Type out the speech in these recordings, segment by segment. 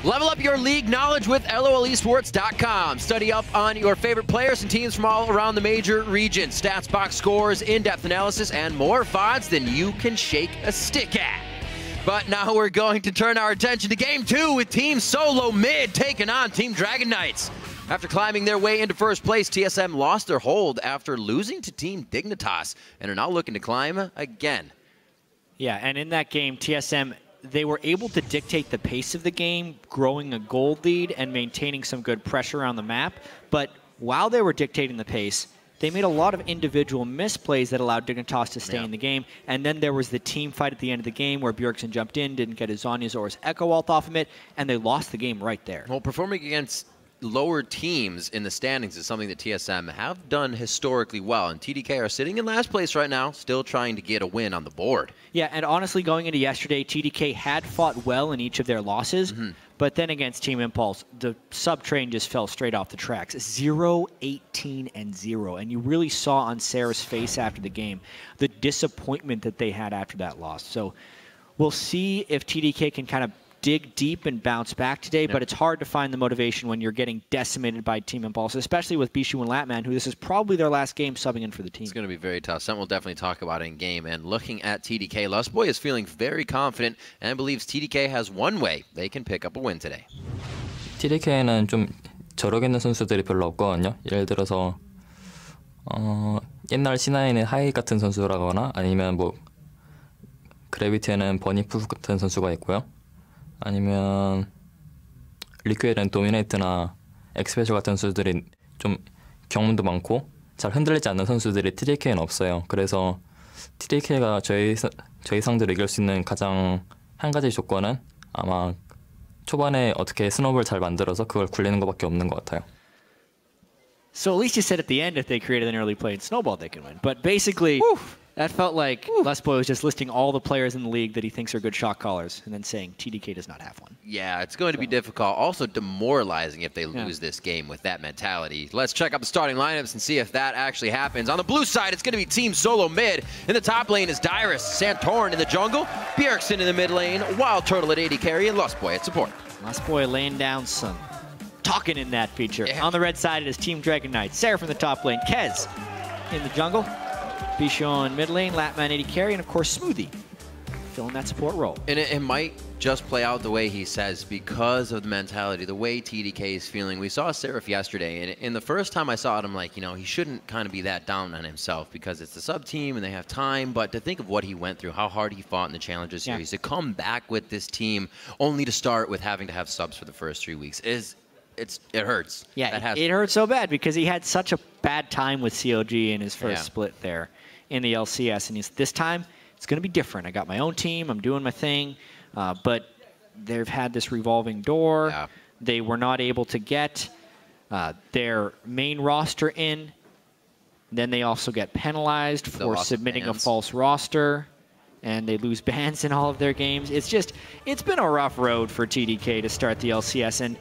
Level up your league knowledge with LOLesports.com. Study up on your favorite players and teams from all around the major regions. Stats, box scores, in-depth analysis, and more VODs than you can shake a stick at. But now we're going to turn our attention to Game 2 with Team SoloMid taking on Team Dragon Knights. After climbing their way into first place, TSM lost their hold after losing to Team Dignitas and are now looking to climb again. Yeah, and in that game, TSM, they were able to dictate the pace of the game, growing a gold lead and maintaining some good pressure on the map. But while they were dictating the pace, they made a lot of individual misplays that allowed Dignitas to stay in the game. And then there was the team fight at the end of the game where Bjergsen jumped in, didn't get his Zhonya's or his Echo Ult off of it, and they lost the game right there. Well, performing against lower teams in the standings is something that TSM have done historically well, and TDK are sitting in last place right now, still trying to get a win on the board. Yeah, and honestly, going into yesterday, TDK had fought well in each of their losses, but then against Team Impulse, the sub-train just fell straight off the tracks. 0-18-0, and you really saw on Sarah's face after the game the disappointment that they had after that loss. So we'll see if TDK can kind of dig deep and bounce back today, but it's hard to find the motivation when you're getting decimated by Team Impulse, especially with Bishu and Latman, who this is probably their last game subbing in for the team. It's going to be very tough. Something we'll definitely talk about in game. And looking at TDK, Lustboy is feeling very confident and believes TDK has one way they can pick up a win today. TDK는 좀 저력있는 선수들이 별로 없거든요. 예를 들어서 옛날 C9의 하이 같은 선수라거나 아니면 뭐 그래비티에는 버니프 같은 선수가 있고요. 아니면 리퀴드는 도미네이트나 엑스페셜 같은 선수들이 좀 경험도 많고 잘 흔들리지 않는 선수들이 TDK는 없어요. 그래서 TDK가 저희 상대로 이길 수 있는 가장 한 가지 조건은 아마 초반에 어떻게 스노우볼 잘 만들어서 그걸 굴리는 것밖에 없는 것 같아요. So at least you said at the end if they created an early play and snowball they can win. But basically, that felt like Lustboy was just listing all the players in the league that he thinks are good shot callers and then saying TDK does not have one. Yeah, it's going to be difficult. Also demoralizing if they lose this game with that mentality. Let's check out the starting lineups and see if that actually happens. On the blue side, it's going to be Team SoloMid. In the top lane is Dyrus, Santorin in the jungle, Bjergsen in the mid lane, Wild Turtle at AD carry, and Lustboy at support. Lustboy laying down some talking in that feature. On the red side, it is Team Dragon Knight. Sarah from the top lane, Kez in the jungle, Bishu in mid lane, Latman AD carry, and of course Smoothie filling that support role. And it might just play out the way he says because of the mentality, the way TDK is feeling. We saw Seraph yesterday, and the first time I saw it, I'm like, you know, he shouldn't kind of be that down on himself because it's the sub-team and they have time, but to think of what he went through, how hard he fought in the Challenger Series, to come back with this team only to start with having to have subs for the first 3 weeks it hurts. Yeah, it hurts so bad because he had such a bad time with COG in his first split there in the LCS, and this time it's going to be different. I got my own team, I'm doing my thing, but they've had this revolving door. They were not able to get their main roster in. Then they also get penalized for submitting a false roster, and they lose bans in all of their games. It's been a rough road for TDK to start the LCS, and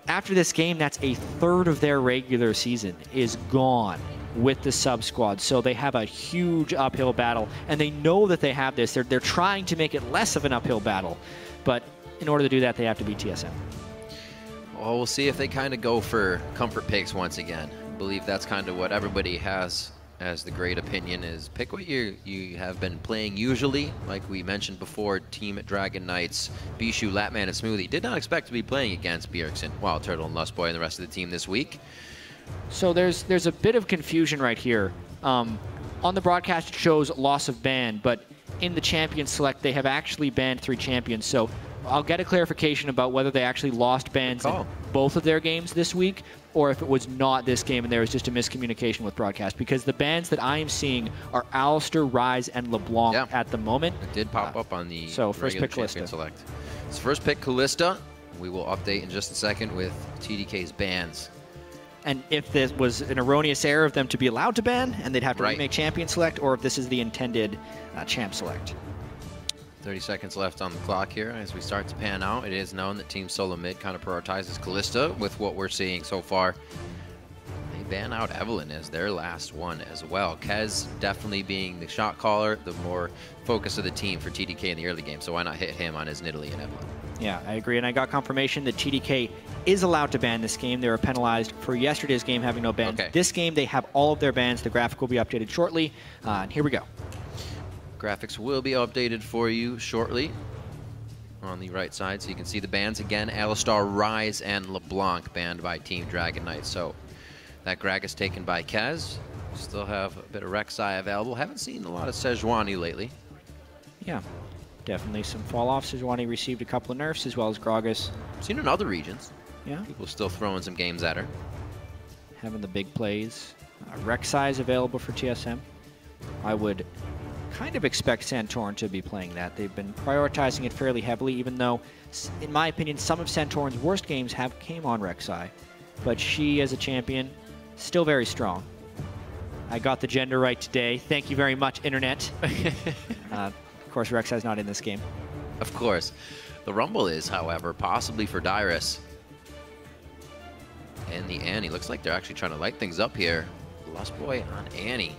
after this game, that's a third of their regular season is gone with the sub squad. So they have a huge uphill battle, and they know that they have this. They're trying to make it less of an uphill battle, but in order to do that, they have to beat TSM. Well, we'll see if they kind of go for comfort picks once again. I believe that's kind of what everybody has as the great opinion is. Pick what you have been playing usually. Like we mentioned before, Team Dragon Knights, Bishu, Latman, and Smoothie did not expect to be playing against Bjergsen, Wild Turtle, and Lustboy and the rest of the team this week. So there's a bit of confusion right here. On the broadcast, it shows loss of ban, but in the champion select, they have actually banned 3 champions. So I'll get a clarification about whether they actually lost bans in both of their games this week, or if it was not this game and there was just a miscommunication with broadcast, because the bans that I am seeing are Alistair, Rise, and LeBlanc at the moment. It did pop up on the first pick champion select. It's first pick Kalista. We will update in just a second with TDK's bans. And if this was an erroneous error of them to be allowed to ban, and they'd have to remake champion select, or if this is the intended champ select. 30 seconds left on the clock here as we start to pan out. It is known that Team SoloMid kind of prioritizes Kalista with what we're seeing so far. They ban out Evelyn as their last one as well. Kez definitely being the shot caller, the more focus of the team for TDK in the early game, so why not hit him on his Nidalee and Evelyn? Yeah, I agree. And I got confirmation that TDK is allowed to ban this game. They were penalized for yesterday's game having no bans. Okay. This game, they have all of their bans. The graphic will be updated shortly. And here we go. Graphics will be updated for you shortly on the right side, so you can see the bans again. Alistar, Rise, and LeBlanc banned by Team Dragon Knight. So that Greg is taken by Kaz. Still have a bit of Rek'Sai available. Haven't seen a lot of Sejuani lately. Yeah, definitely some fall-off. Sejuani received a couple of nerfs, as well as Gragas. Seen in other regions. Yeah. People still throwing some games at her. Having the big plays. Rek'Sai is available for TSM. I would kind of expect Santorin to be playing that. They've been prioritizing it fairly heavily, even though, in my opinion, some of Santorin's worst games came on Rek'Sai. But she, as a champion, still very strong. I got the gender right today. Thank you very much, Internet. Of course, Rek'Sai's not in this game. Of course. The Rumble is, however, possibly for Dyrus. And the Annie. Looks like they're actually trying to light things up here. Lustboy on Annie.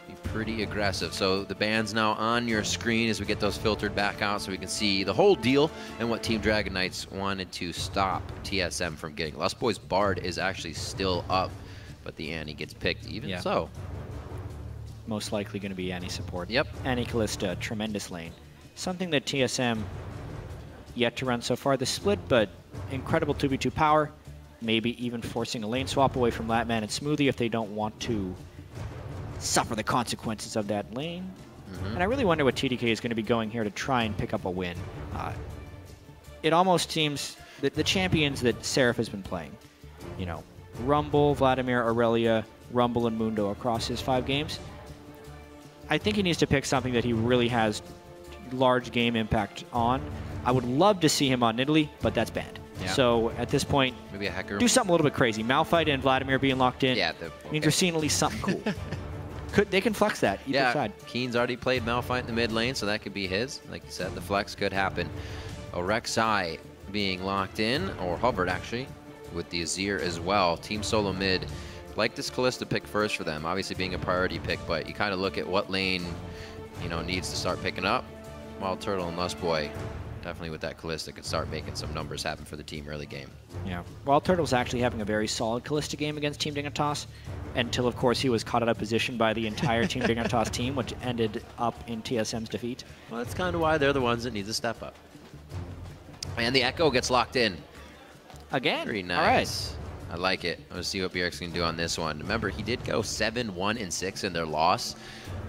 Be pretty aggressive. So the ban's now on your screen as we get those filtered back out so we can see the whole deal and what Team Dragon Knights wanted to stop TSM from getting. Lustboy's Bard is actually still up, but the Annie gets picked even so. Most likely going to be Annie support. Yep. Annie Callista, tremendous lane. Something that TSM yet to run so far this split, but incredible 2v2 power. Maybe even forcing a lane swap away from Latman and Smoothie if they don't want to suffer the consequences of that lane. And I really wonder what TDK is going to be going here to try and pick up a win. It almost seems that the champions that Seraph has been playing, you know, Rumble, Vladimir, Aurelia, Rumble, and Mundo across his 5 games, I think he needs to pick something that he really has large game impact on. I would love to see him on Nidalee, but that's banned. Yeah. So at this point, maybe a Hecarim. Do something a little bit crazy. Malphite and Vladimir being locked in means we're seeing at least something cool. They can flex that either side. Keen's already played Malphite in the mid lane, so that could be his. Like you said, the flex could happen. Rek'Sai being locked in, or hovered actually, with the Azir as well. Team SoloMid, like this Callista pick first for them, obviously being a priority pick, but you kind of look at what lane, you know, needs to start picking up. Wild Turtle and Lustboy, definitely with that Callista, could start making some numbers happen for the team early game. Yeah, Wild Turtle's actually having a very solid Callista game against Team Dignitas, until, of course, he was caught out of position by the entire Team Dignitas team, which ended up in TSM's defeat. Well, that's kind of why they're the ones that need to step up. And the Echo gets locked in. Again? Very nice. All right. I like it. Let's see what Bjerg's can do on this one. Remember, he did go 7-1-6 in their loss,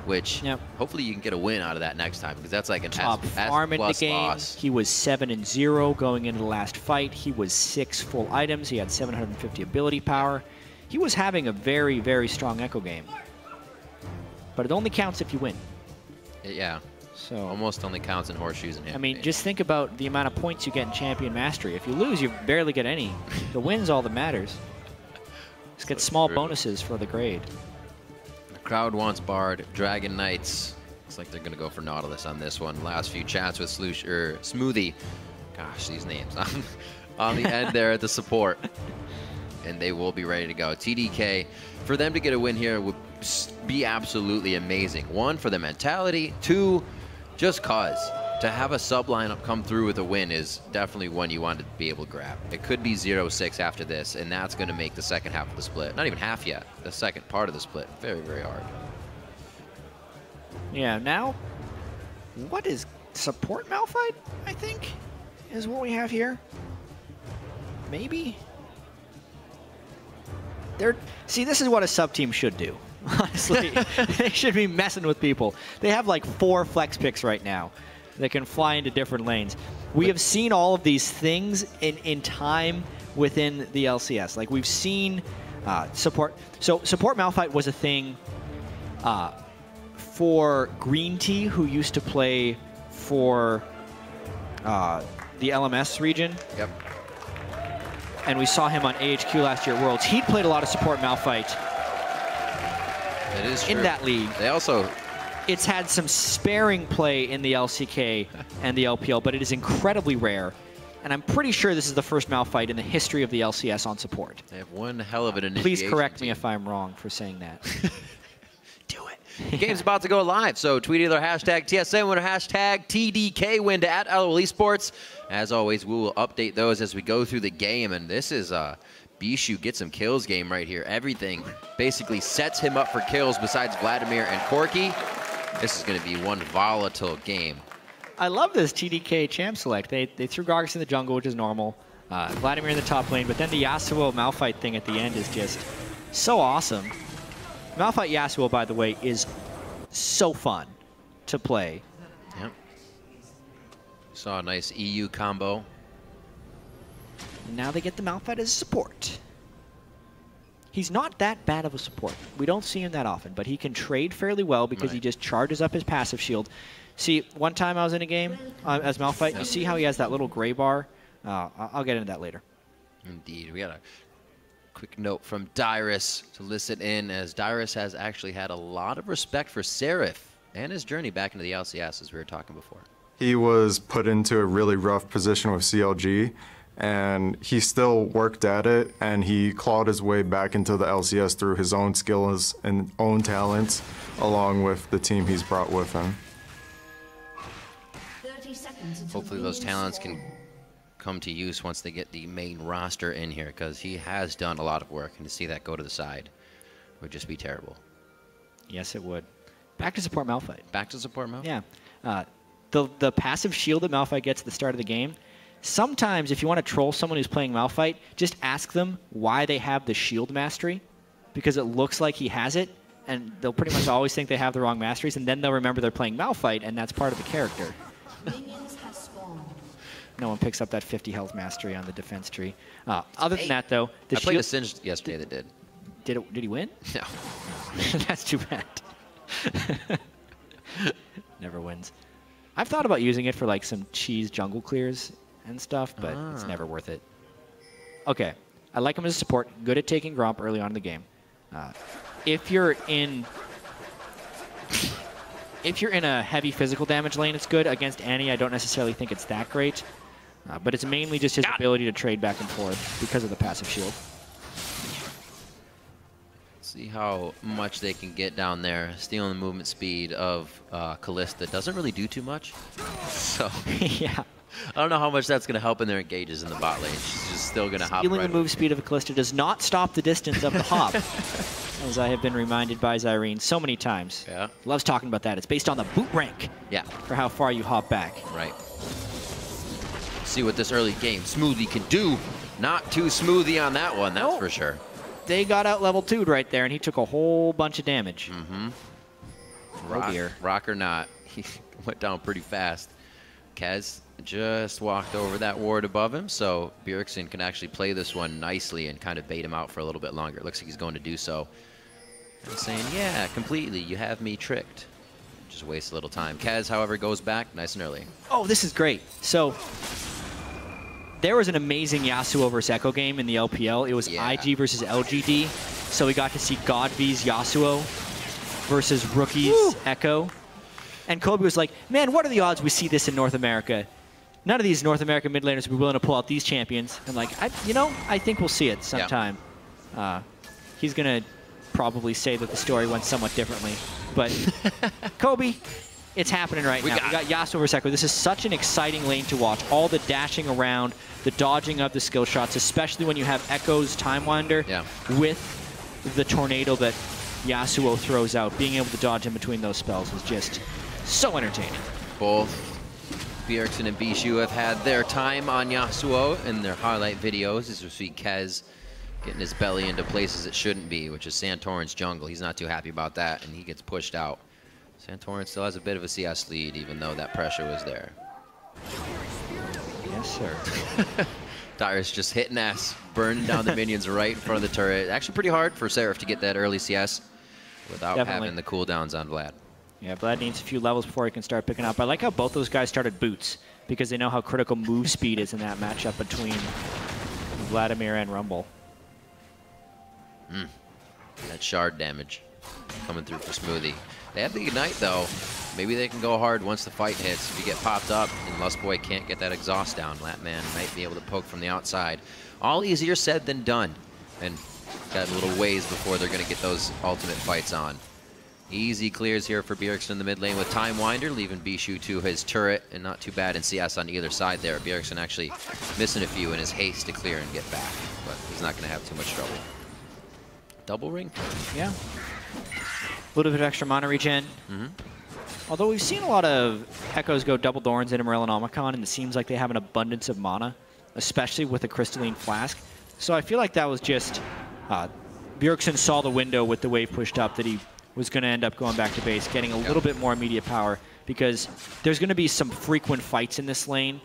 which hopefully you can get a win out of that next time, because that's like an top farm in the game. Loss. He was 7-0 going into the last fight. He was 6 full items. He had 750 ability power. He was having a very, very strong Echo game. But it only counts if you win. Yeah. So almost only counts in horseshoes and hand. I mean, just think about the amount of points you get in Champion Mastery. If you lose, you barely get any. The win's all that matters. Just get small bonuses for the grade. The crowd wants Bard. Dragon Knights. Looks like they're going to go for Nautilus on this one. Last few chats with Smoothie. Gosh, these names. On the end there at the support. And they will be ready to go. TDK, for them to get a win here would be absolutely amazing. 1, for the mentality. 2, just cause. To have a sub lineup come through with a win is definitely one you want to be able to grab. It could be 0-6 after this, and that's going to make the second half of the split. Not even half yet. The second part of the split. Very, very hard. Yeah, now, what is support Malphite, I think, is what we have here. Maybe? See, this is what a sub-team should do, honestly. They should be messing with people. They have like 4 flex picks right now that can fly into different lanes. We have seen all of these things in time within the LCS. Like, we've seen support. So support Malphite was a thing for Green Tea, who used to play for the LMS region. Yep. And we saw him on AHQ last year at Worlds. He'd played a lot of support Malphite. It is true. In that league. They also... It's had some sparing play in the LCK and the LPL, but it is incredibly rare. And I'm pretty sure this is the first Malphite in the history of the LCS on support. They have one hell of an initiation. Please correct me if I'm wrong for saying that. Do it. The game's about to go live, so tweet either hashtag TSN win or hashtag TDK win to @LOL Esports. As always, we will update those as we go through the game, and this is Bishu get some kills game right here. Everything basically sets him up for kills besides Vladimir and Corki. This is going to be one volatile game. I love this TDK champ select. They threw Gragas in the jungle, which is normal. Vladimir in the top lane, but then the Yasuo Malphite thing at the end is just so awesome. Malphite Yasuo, by the way, is so fun to play. Yep. Saw a nice EU combo. And now they get the Malphite as a support. He's not that bad of a support. We don't see him that often, but he can trade fairly well because he just charges up his passive shield. See, one time I was in a game as Malphite, you see how he has that little gray bar? I'll get into that later. Indeed. We got a quick note from Dyrus to listen in, as Dyrus has actually had a lot of respect for Seraph and his journey back into the LCS, as we were talking before. He was put into a really rough position with CLG, and he still worked at it, and he clawed his way back into the LCS through his own skills and own talents, along with the team he's brought with him. Hopefully those talents can come to use once they get the main roster in here, because he has done a lot of work, and to see that go to the side would just be terrible. Yes, it would. Back to support Malphite. Back to support Malphite? Yeah. The passive shield that Malphite gets at the start of the game, sometimes if you want to troll someone who's playing Malphite, just ask them why they have the shield mastery, because it looks like he has it, and they'll pretty much always think they have the wrong masteries, and then they'll remember they're playing Malphite, and that's part of the character. No one picks up that 50 health mastery on the defense tree. Other than that, though, I played a Singed yesterday that did. Did he win? No. That's too bad. Never wins. I've thought about using it for like some cheese jungle clears and stuff, but it's never worth it. Okay, I like him as a support. Good at taking Gromp early on in the game. If you're in a heavy physical damage lane, it's good. Against Annie, I don't necessarily think it's that great. But it's mainly just his ability to trade back and forth because of the passive shield. See how much they can get down there. Stealing the movement speed of Kalista doesn't really do too much. So yeah. I don't know how much that's going to help in their engages in the bot lane. She's just still going to hop Stealing right the move speed of a Kalista does not stop the distance of the hop. As I have been reminded by Zyrene so many times. Yeah. Loves talking about that. It's based on the boot rank. Yeah. For how far you hop back. Right. See what this early game Smoothie can do. Not too smoothie on that one, that's for sure. They got out level 2'd right there, and he took a whole bunch of damage. Mm-hmm. Rock or not, he went down pretty fast. Kez just walked over that ward above him, so Bjergsen can actually play this one nicely and kind of bait him out for a little bit longer. It looks like he's going to do so. And saying, yeah, completely, you have me tricked. Just waste a little time. Kez, however, goes back nice and early. Oh, this is great. So there was an amazing Yasuo versus Echo game in the LPL. It was IG versus LGD. So we got to see God V's Yasuo versus Rookie's Echo. And Kobe was like, man, what are the odds we see this in North America? None of these North American mid laners will be willing to pull out these champions. And like, I think we'll see it sometime. He's going to probably say that the story went somewhat differently. But Kobe, it's happening right now. We got Yasuo versus Echo. This is such an exciting lane to watch. All the dashing around, the dodging of the skill shots, especially when you have Echo's Time Wander with the tornado that Yasuo throws out. Being able to dodge in between those spells is just so entertaining. Both Bjergsen and Bishu have had their time on Yasuo in their highlight videos, as we see Kez getting his belly into places it shouldn't be, which is Santorin's jungle. He's not too happy about that, and he gets pushed out. Santorin still has a bit of a CS lead, even though that pressure was there. Yes, sir. Dyrus just hitting ass, burning down the minions right in front of the turret. Actually pretty hard for Seraph to get that early CS without having the cooldowns on Vlad. Yeah, Vlad needs a few levels before he can start picking up. I like how both those guys started boots, because they know how critical move speed is in that matchup between Vladimir and Rumble. That shard damage coming through for Smoothie. They have the Ignite, though. Maybe they can go hard once the fight hits. If you get popped up and Lustboy can't get that exhaust down, Latman might be able to poke from the outside. All easier said than done. And got a little ways before they're going to get those ultimate fights on. Easy clears here for Bjergsen in the mid lane with Time Winder, leaving Bishu to his turret, and not too bad in CS on either side there. Bjergsen actually missing a few in his haste to clear and get back, but he's not going to have too much trouble. Double ring? Yeah. A little bit of extra mana regen. Although we've seen a lot of Echoes go double Thorns into Morellonomicon, and it seems like they have an abundance of mana, especially with a Crystalline Flask. So I feel like that was just Bjergsen saw the window with the wave pushed up that he was going to end up going back to base, getting a little bit more immediate power, because there's going to be some frequent fights in this lane,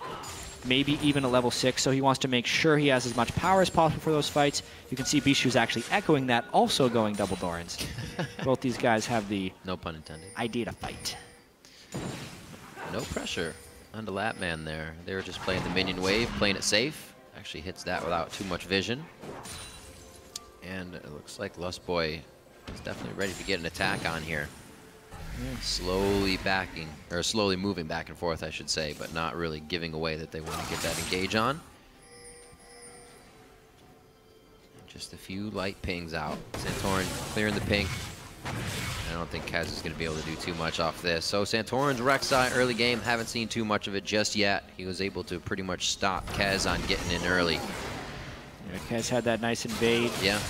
maybe even at level 6, so he wants to make sure he has as much power as possible for those fights. You can see Bishu's actually echoing that, also going double Thorns. Both these guys have the no pun intended idea to fight. No pressure on the Lapman there. They were just playing the minion wave, playing it safe. Actually hits that without too much vision. And it looks like Lustboy is definitely ready to get an attack on here. Slowly moving back and forth, I should say, but not really giving away that they want to get that engage on. Just a few light pings out. Santorin clearing the pink. I don't think Kez is going to be able to do too much off this. So Santorin's Rek'Sai early game, haven't seen too much of it just yet. He was able to pretty much stop Kez on getting in early. Yeah, Kez had that nice invade. Yeah.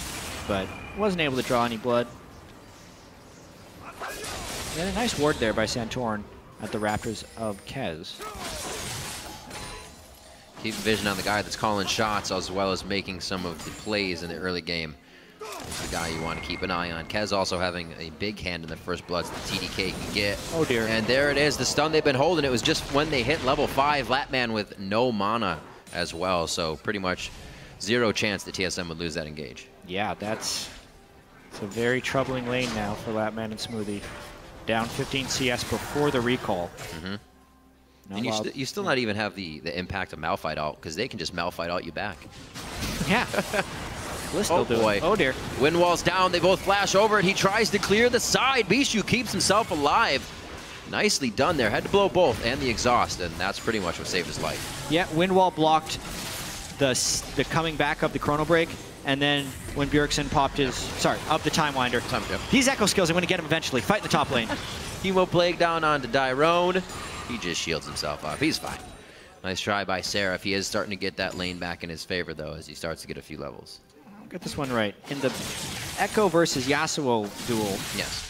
But wasn't able to draw any blood. And a nice ward there by Santorin at the Raptors of Kez. Keep vision on the guy that's calling shots as well as making some of the plays in the early game. He's the guy you want to keep an eye on. Kez also having a big hand in the first bloods that TDK can get. Oh dear. And there it is, the stun they've been holding. It was just when they hit level 5, Lapman with no mana as well. So pretty much zero chance that TSM would lose that engage. Yeah, it's a very troubling lane now for Lapman and Smoothie. Down 15 CS before the recall. And you still not even have the impact of Malphite ult, because they can just Malphite ult you back. Yeah. Oh boy. Oh dear. Wind wall's down, they both flash over it. He tries to clear the side. Bishu keeps himself alive. Nicely done there. Had to blow both and the exhaust, and that's pretty much what saved his life. Yeah, wind wall blocked the coming back of the Chrono Break, and then when Bjergsen popped of the Time Winder. These echo skills, I'm going to get him eventually. Fight in the top lane. Chemo Plague down onto Dyrone. He just shields himself up. He's fine. Nice try by Seraph. He is starting to get that lane back in his favor, though, as he starts to get a few levels. I'll get this one right. In the Echo versus Yasuo duel, yes,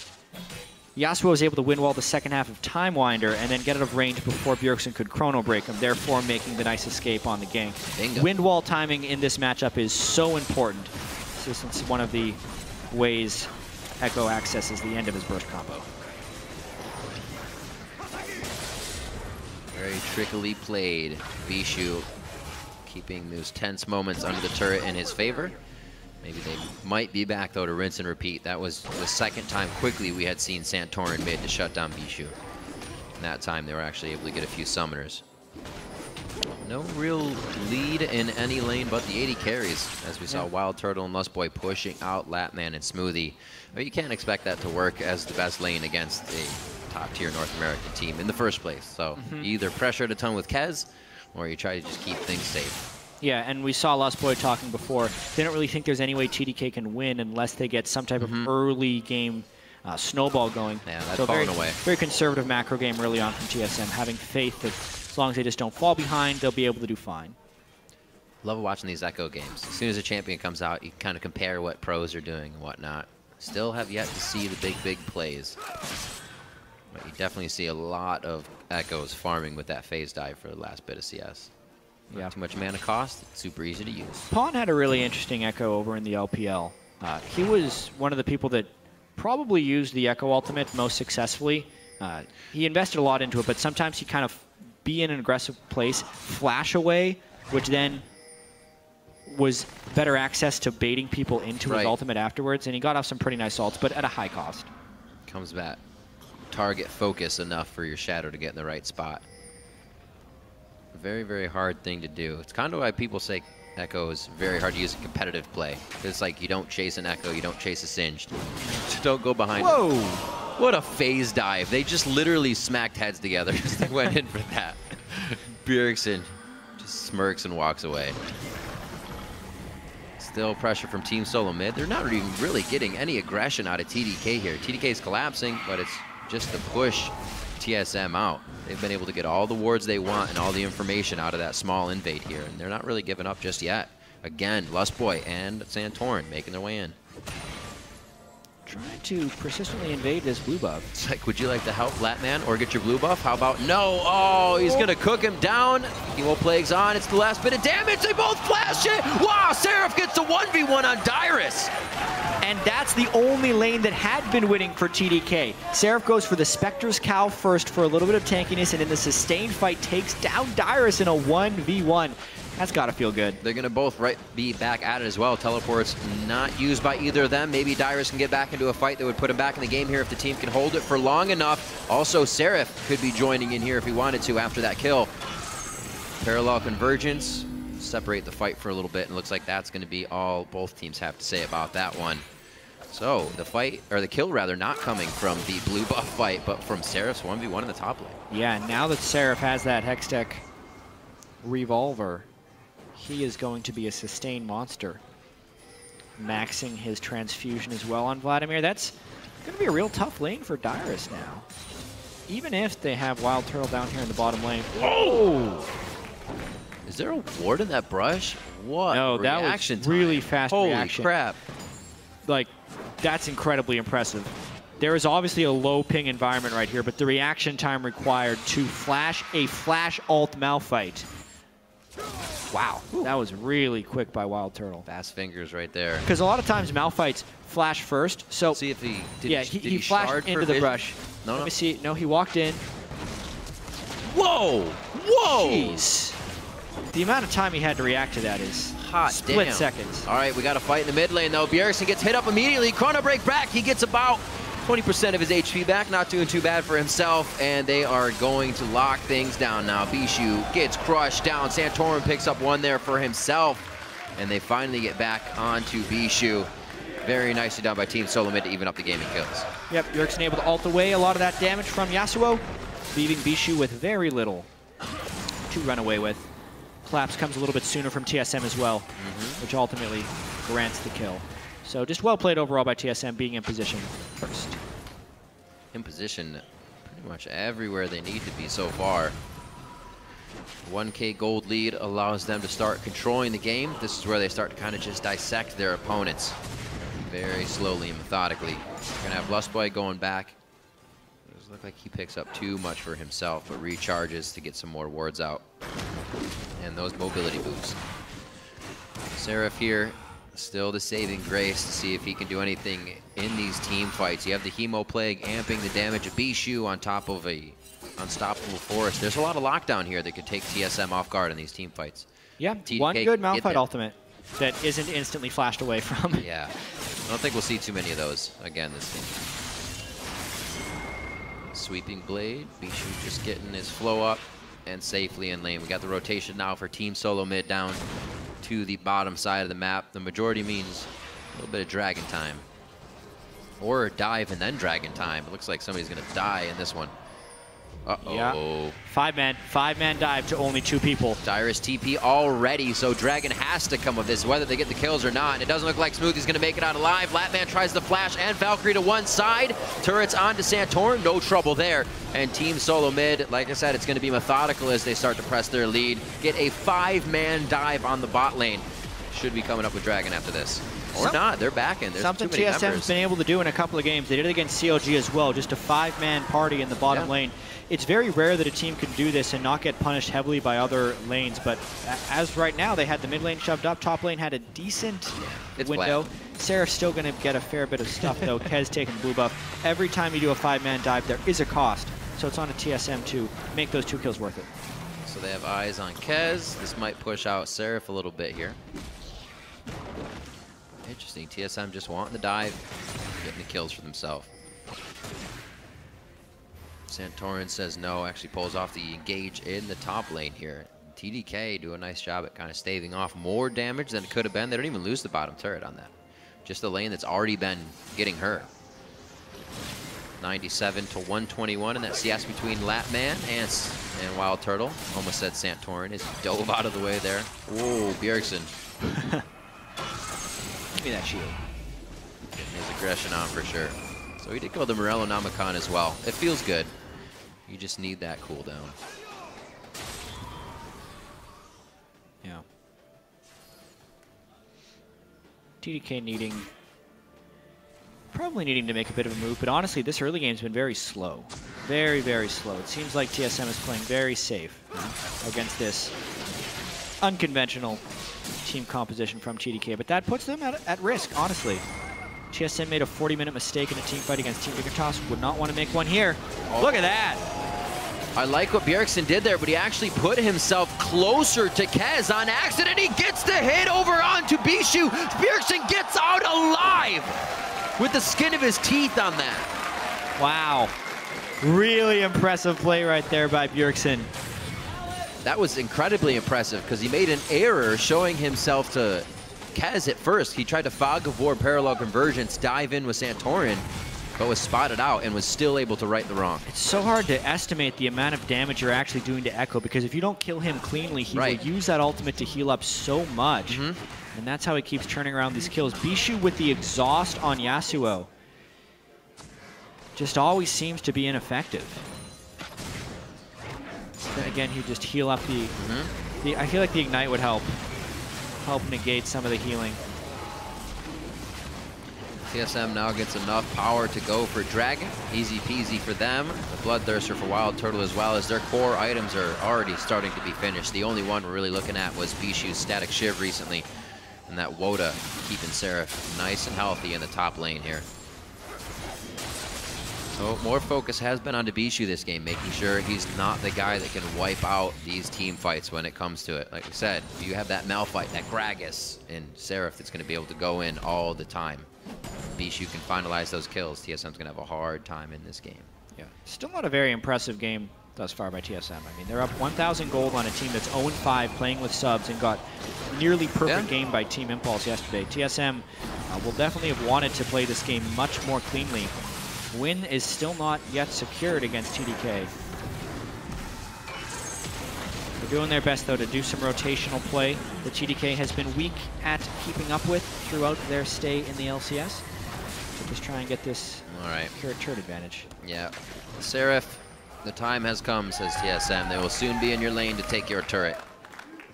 Yasuo was able to win wall the second half of Time Winder and then get out of range before Bjergsen could Chrono Break him, therefore making the nice escape on the gank. Bingo. Wind wall timing in this matchup is so important. This is one of the ways Echo accesses the end of his burst combo. Very trickily played. Bishu keeping those tense moments under the turret in his favor. Maybe they might be back, though, to rinse and repeat. That was the second time quickly we had seen Santorin mid to shut down Bishu. And that time they were actually able to get a few summoners. No real lead in any lane but the 80 carries, as we saw Wild Turtle and Lustboy pushing out Lapman and Smoothie. But you can't expect that to work as the best lane against a top-tier North American team in the first place. So you either pressure it a ton with Kez, or you try to just keep things safe. Yeah, and we saw Lustboy talking before. They don't really think there's any way TDK can win unless they get some type of early game snowball going. Yeah, that's so falling away. Very conservative macro game early on from TSM, having faith that as long as they just don't fall behind, they'll be able to do fine. Love watching these Echo games. As soon as a champion comes out, you can kind of compare what pros are doing and whatnot. Still have yet to see the big plays. But you definitely see a lot of Echoes farming with that phase dive for the last bit of CS. Not too much mana cost, it's super easy to use. Pawn had a really interesting Echo over in the LPL. He was one of the people that probably used the Echo ultimate most successfully. He invested a lot into it, but sometimes he kind of be in an aggressive place, flash away, which then was better access to baiting people into his ultimate afterwards, and he got off some pretty nice ults, but at a high cost. Comes back. Target focus enough for your shadow to get in the right spot. Very, very hard thing to do. It's kind of why people say Echo is very hard to use in competitive play. It's like you don't chase an Echo, you don't chase a Singed. Don't go behind Whoa! him. What a phase dive. They just literally smacked heads together as they went in for that. Bjergsen just smirks and walks away. Still pressure from Team SoloMid. They're not even really getting any aggression out of TDK here. TDK is collapsing, but it's just to push TSM out. They've been able to get all the wards they want and all the information out of that small invade here, and they're not really giving up just yet. Again, Lustboy and Santorin making their way in. Trying to persistently invade this blue buff. It's like, would you like to help Latman or get your blue buff? How about no? Oh, he's gonna cook him down. Chemo Plague's on. It's the last bit of damage. They both flash it. Wow, Seraph gets a 1v1 on Dyrus. And that's the only lane that had been winning for TDK. Seraph goes for the Spectre's Cow first for a little bit of tankiness, and in the sustained fight takes down Dyrus in a 1v1. That's gotta feel good. They're gonna both be back at it as well. Teleport's not used by either of them. Maybe Dyrus can get back into a fight that would put him back in the game here if the team can hold it for long enough. Also, Seraph could be joining in here if he wanted to after that kill. Parallel convergence, separate the fight for a little bit, and looks like that's gonna be all both teams have to say about that one. So the fight, or the kill rather, not coming from the blue buff fight, but from Seraph's 1v1 in the top lane. Yeah, now that Seraph has that Hextech Revolver, he is going to be a sustained monster. Maxing his transfusion as well on Vladimir. That's going to be a real tough lane for Dyrus now. Even if they have Wild Turtle down here in the bottom lane. Oh! Is there a ward in that brush? What? No, that was really fast reaction. Holy crap. Like, that's incredibly impressive. There is obviously a low ping environment right here, but the reaction time required to flash a flash alt Malphite. Wow, that was really quick by Wild Turtle. Fast fingers right there. Because a lot of times Malphites flash first, so see if he did. Yeah, he flashed into the brush. No, Let me see. No, he walked in. Whoa! Whoa! Jeez. The amount of time he had to react to that is hot. split damn. seconds. All right, we got a fight in the mid lane though. Bjergsen gets hit up immediately. Chrono Break back. He gets about 20% of his HP back, not doing too bad for himself, and they are going to lock things down now. Bishu gets crushed down. Santorin picks up one there for himself, and they finally get back onto Bishu. Very nicely done by Team SoloMid to even up the game in kills. Yep, Bjergsen able to ult away a lot of that damage from Yasuo, leaving Bishu with very little to run away with. Collapse comes a little bit sooner from TSM as well, which ultimately grants the kill. So just well played overall by TSM, being in position first. In position pretty much everywhere they need to be so far. 1K gold lead allows them to start controlling the game. This is where they start to kind of just dissect their opponents very slowly and methodically. We're gonna have Lustboy going back. It doesn't look like he picks up too much for himself, but recharges to get some more wards out. And those mobility boosts. Seraph here, still the saving grace to see if he can do anything in these team fights. You have the Chemo Plague amping the damage of Bishu on top of a unstoppable forest. There's a lot of lockdown here that could take TSM off guard in these team fights. Yeah, TDK one good Malphite ultimate that isn't instantly flashed away from. Yeah, I don't think we'll see too many of those again this game. Sweeping Blade, Bishu just getting his flow up and safely in lane. We got the rotation now for Team SoloMid down to the bottom side of the map. The majority means a little bit of dragon time. Or dive and then dragon time. It looks like somebody's gonna die in this one. Uh-oh. Yeah. Five-man dive to only 2 people. Dyrus TP already, so Dragon has to come with this, whether they get the kills or not. And it doesn't look like Smoothie's gonna make it out alive. Latman tries the flash and Valkyrie to one side. Turrets onto Santorin, no trouble there. And Team SoloMid, like I said, it's gonna be methodical as they start to press their lead. Get a 5-man dive on the bot lane. Should be coming up with Dragon after this. Or not, they're backing. There's something too many TSM's members. been able to do in a couple of games. They did it against CLG as well, just a 5-man party in the bottom lane. It's very rare that a team can do this and not get punished heavily by other lanes, but as right now, they had the mid lane shoved up, top lane had a decent window. Seraph's still going to get a fair bit of stuff though. Kez taking the blue buff. Every time you do a 5-man dive, there is a cost, so it's on a TSM to make those 2 kills worth it. So they have eyes on Kez. This might push out Seraph a little bit here. Interesting, TSM just wanting the dive, getting the kills for themselves. Santorin says no, actually pulls off the engage in the top lane here. TDK do a nice job at kind of staving off more damage than it could have been. They don't even lose the bottom turret on that. Just the lane that's already been getting hurt. 97 to 121 in that CS between Latman and Wild Turtle. Almost said Santorin as he dove out of the way there. Whoa, Bjergsen. Give me that shield. Getting his aggression on for sure. So he did go the Morello Namicon as well. It feels good. You just need that cooldown. Yeah. TDK probably needing to make a bit of a move, but honestly, this early game's been very slow. Very, very slow. It seems like TSM is playing very safe against this unconventional team composition from TDK, but that puts them at risk, honestly. TSM made a 40-minute mistake in a team fight against Team Dignitas. Would not want to make one here. Oh. Look at that. I like what Bjergsen did there, but he actually put himself closer to Kez on accident. He gets the hit over onto Bishu. Bjergsen gets out alive with the skin of his teeth on that. Wow. Really impressive play right there by Bjergsen. That was incredibly impressive because he made an error showing himself to Kez at first. He tried to Fog of War parallel convergence, dive in with Santorin, but was spotted out and was still able to right the wrong. It's so hard to estimate the amount of damage you're actually doing to Echo, because if you don't kill him cleanly, he will use that ultimate to heal up so much. And that's how he keeps turning around these kills. Bishu with the exhaust on Yasuo just always seems to be ineffective. Then again, he just heal up the I feel like the Ignite would help negate some of the healing. TSM now gets enough power to go for Dragon. Easy peasy for them. The Bloodthirster for Wild Turtle, as well as their core items are already starting to be finished. The only one we're really looking at was Bishu's Static Shiv recently, and that Woda keeping Seraph nice and healthy in the top lane here. So more focus has been on Bishu this game, making sure he's not the guy that can wipe out these team fights when it comes to it. Like I said, you have that Malphite, that Gragas, and Seraph that's going to be able to go in all the time. Bishu can finalize those kills. TSM's going to have a hard time in this game. Yeah, still not a very impressive game thus far by TSM. I mean, they're up 1,000 gold on a team that's 0-5 playing with subs and got nearly perfect game by Team Impulse yesterday. TSM will definitely have wanted to play this game much more cleanly. Win is still not yet secured against TDK. They're doing their best, though, to do some rotational play that TDK has been weak at keeping up with throughout their stay in the LCS. So just try and get this pure turret advantage. Yeah. Seraph, the time has come, says TSM. They will soon be in your lane to take your turret.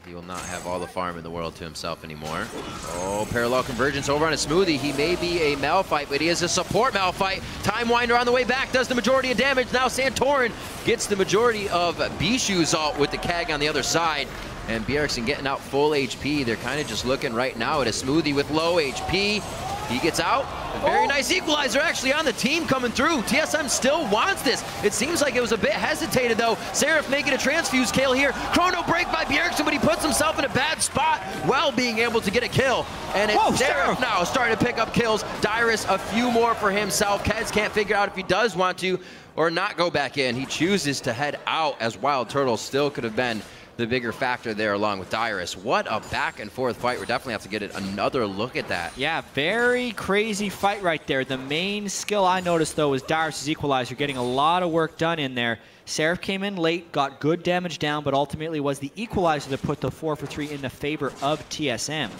He will not have all the farm in the world to himself anymore. Oh, parallel convergence over on a Smoothie. He may be a Malphite, but he is a support Malphite. Time Winder on the way back does the majority of damage. Now Santorin gets the majority of Bishu's ult with the Kag on the other side. And Bjergsen getting out full HP. They're kind of just looking right now at a Smoothie with low HP. He gets out. A very nice equalizer actually on the team coming through. TSM still wants this. It seems like it was a bit hesitated though. Seraph making a transfuse kill here. Chrono break by Bjergsen, but he puts himself in a bad spot while being able to get a kill. And it's Seraph now starting to pick up kills. Dyrus a few more for himself. Kez can't figure out if he does want to or not go back in. He chooses to head out as Wild Turtle still could have been the bigger factor there along with Dyrus. What a back and forth fight. We definitely have to get another look at that. Yeah, very crazy fight right there. The main skill I noticed though was Dyrus' equalizer, getting a lot of work done in there. Seraph came in late, got good damage down, but ultimately was the equalizer that put the 4-for-3 in the favor of TSM.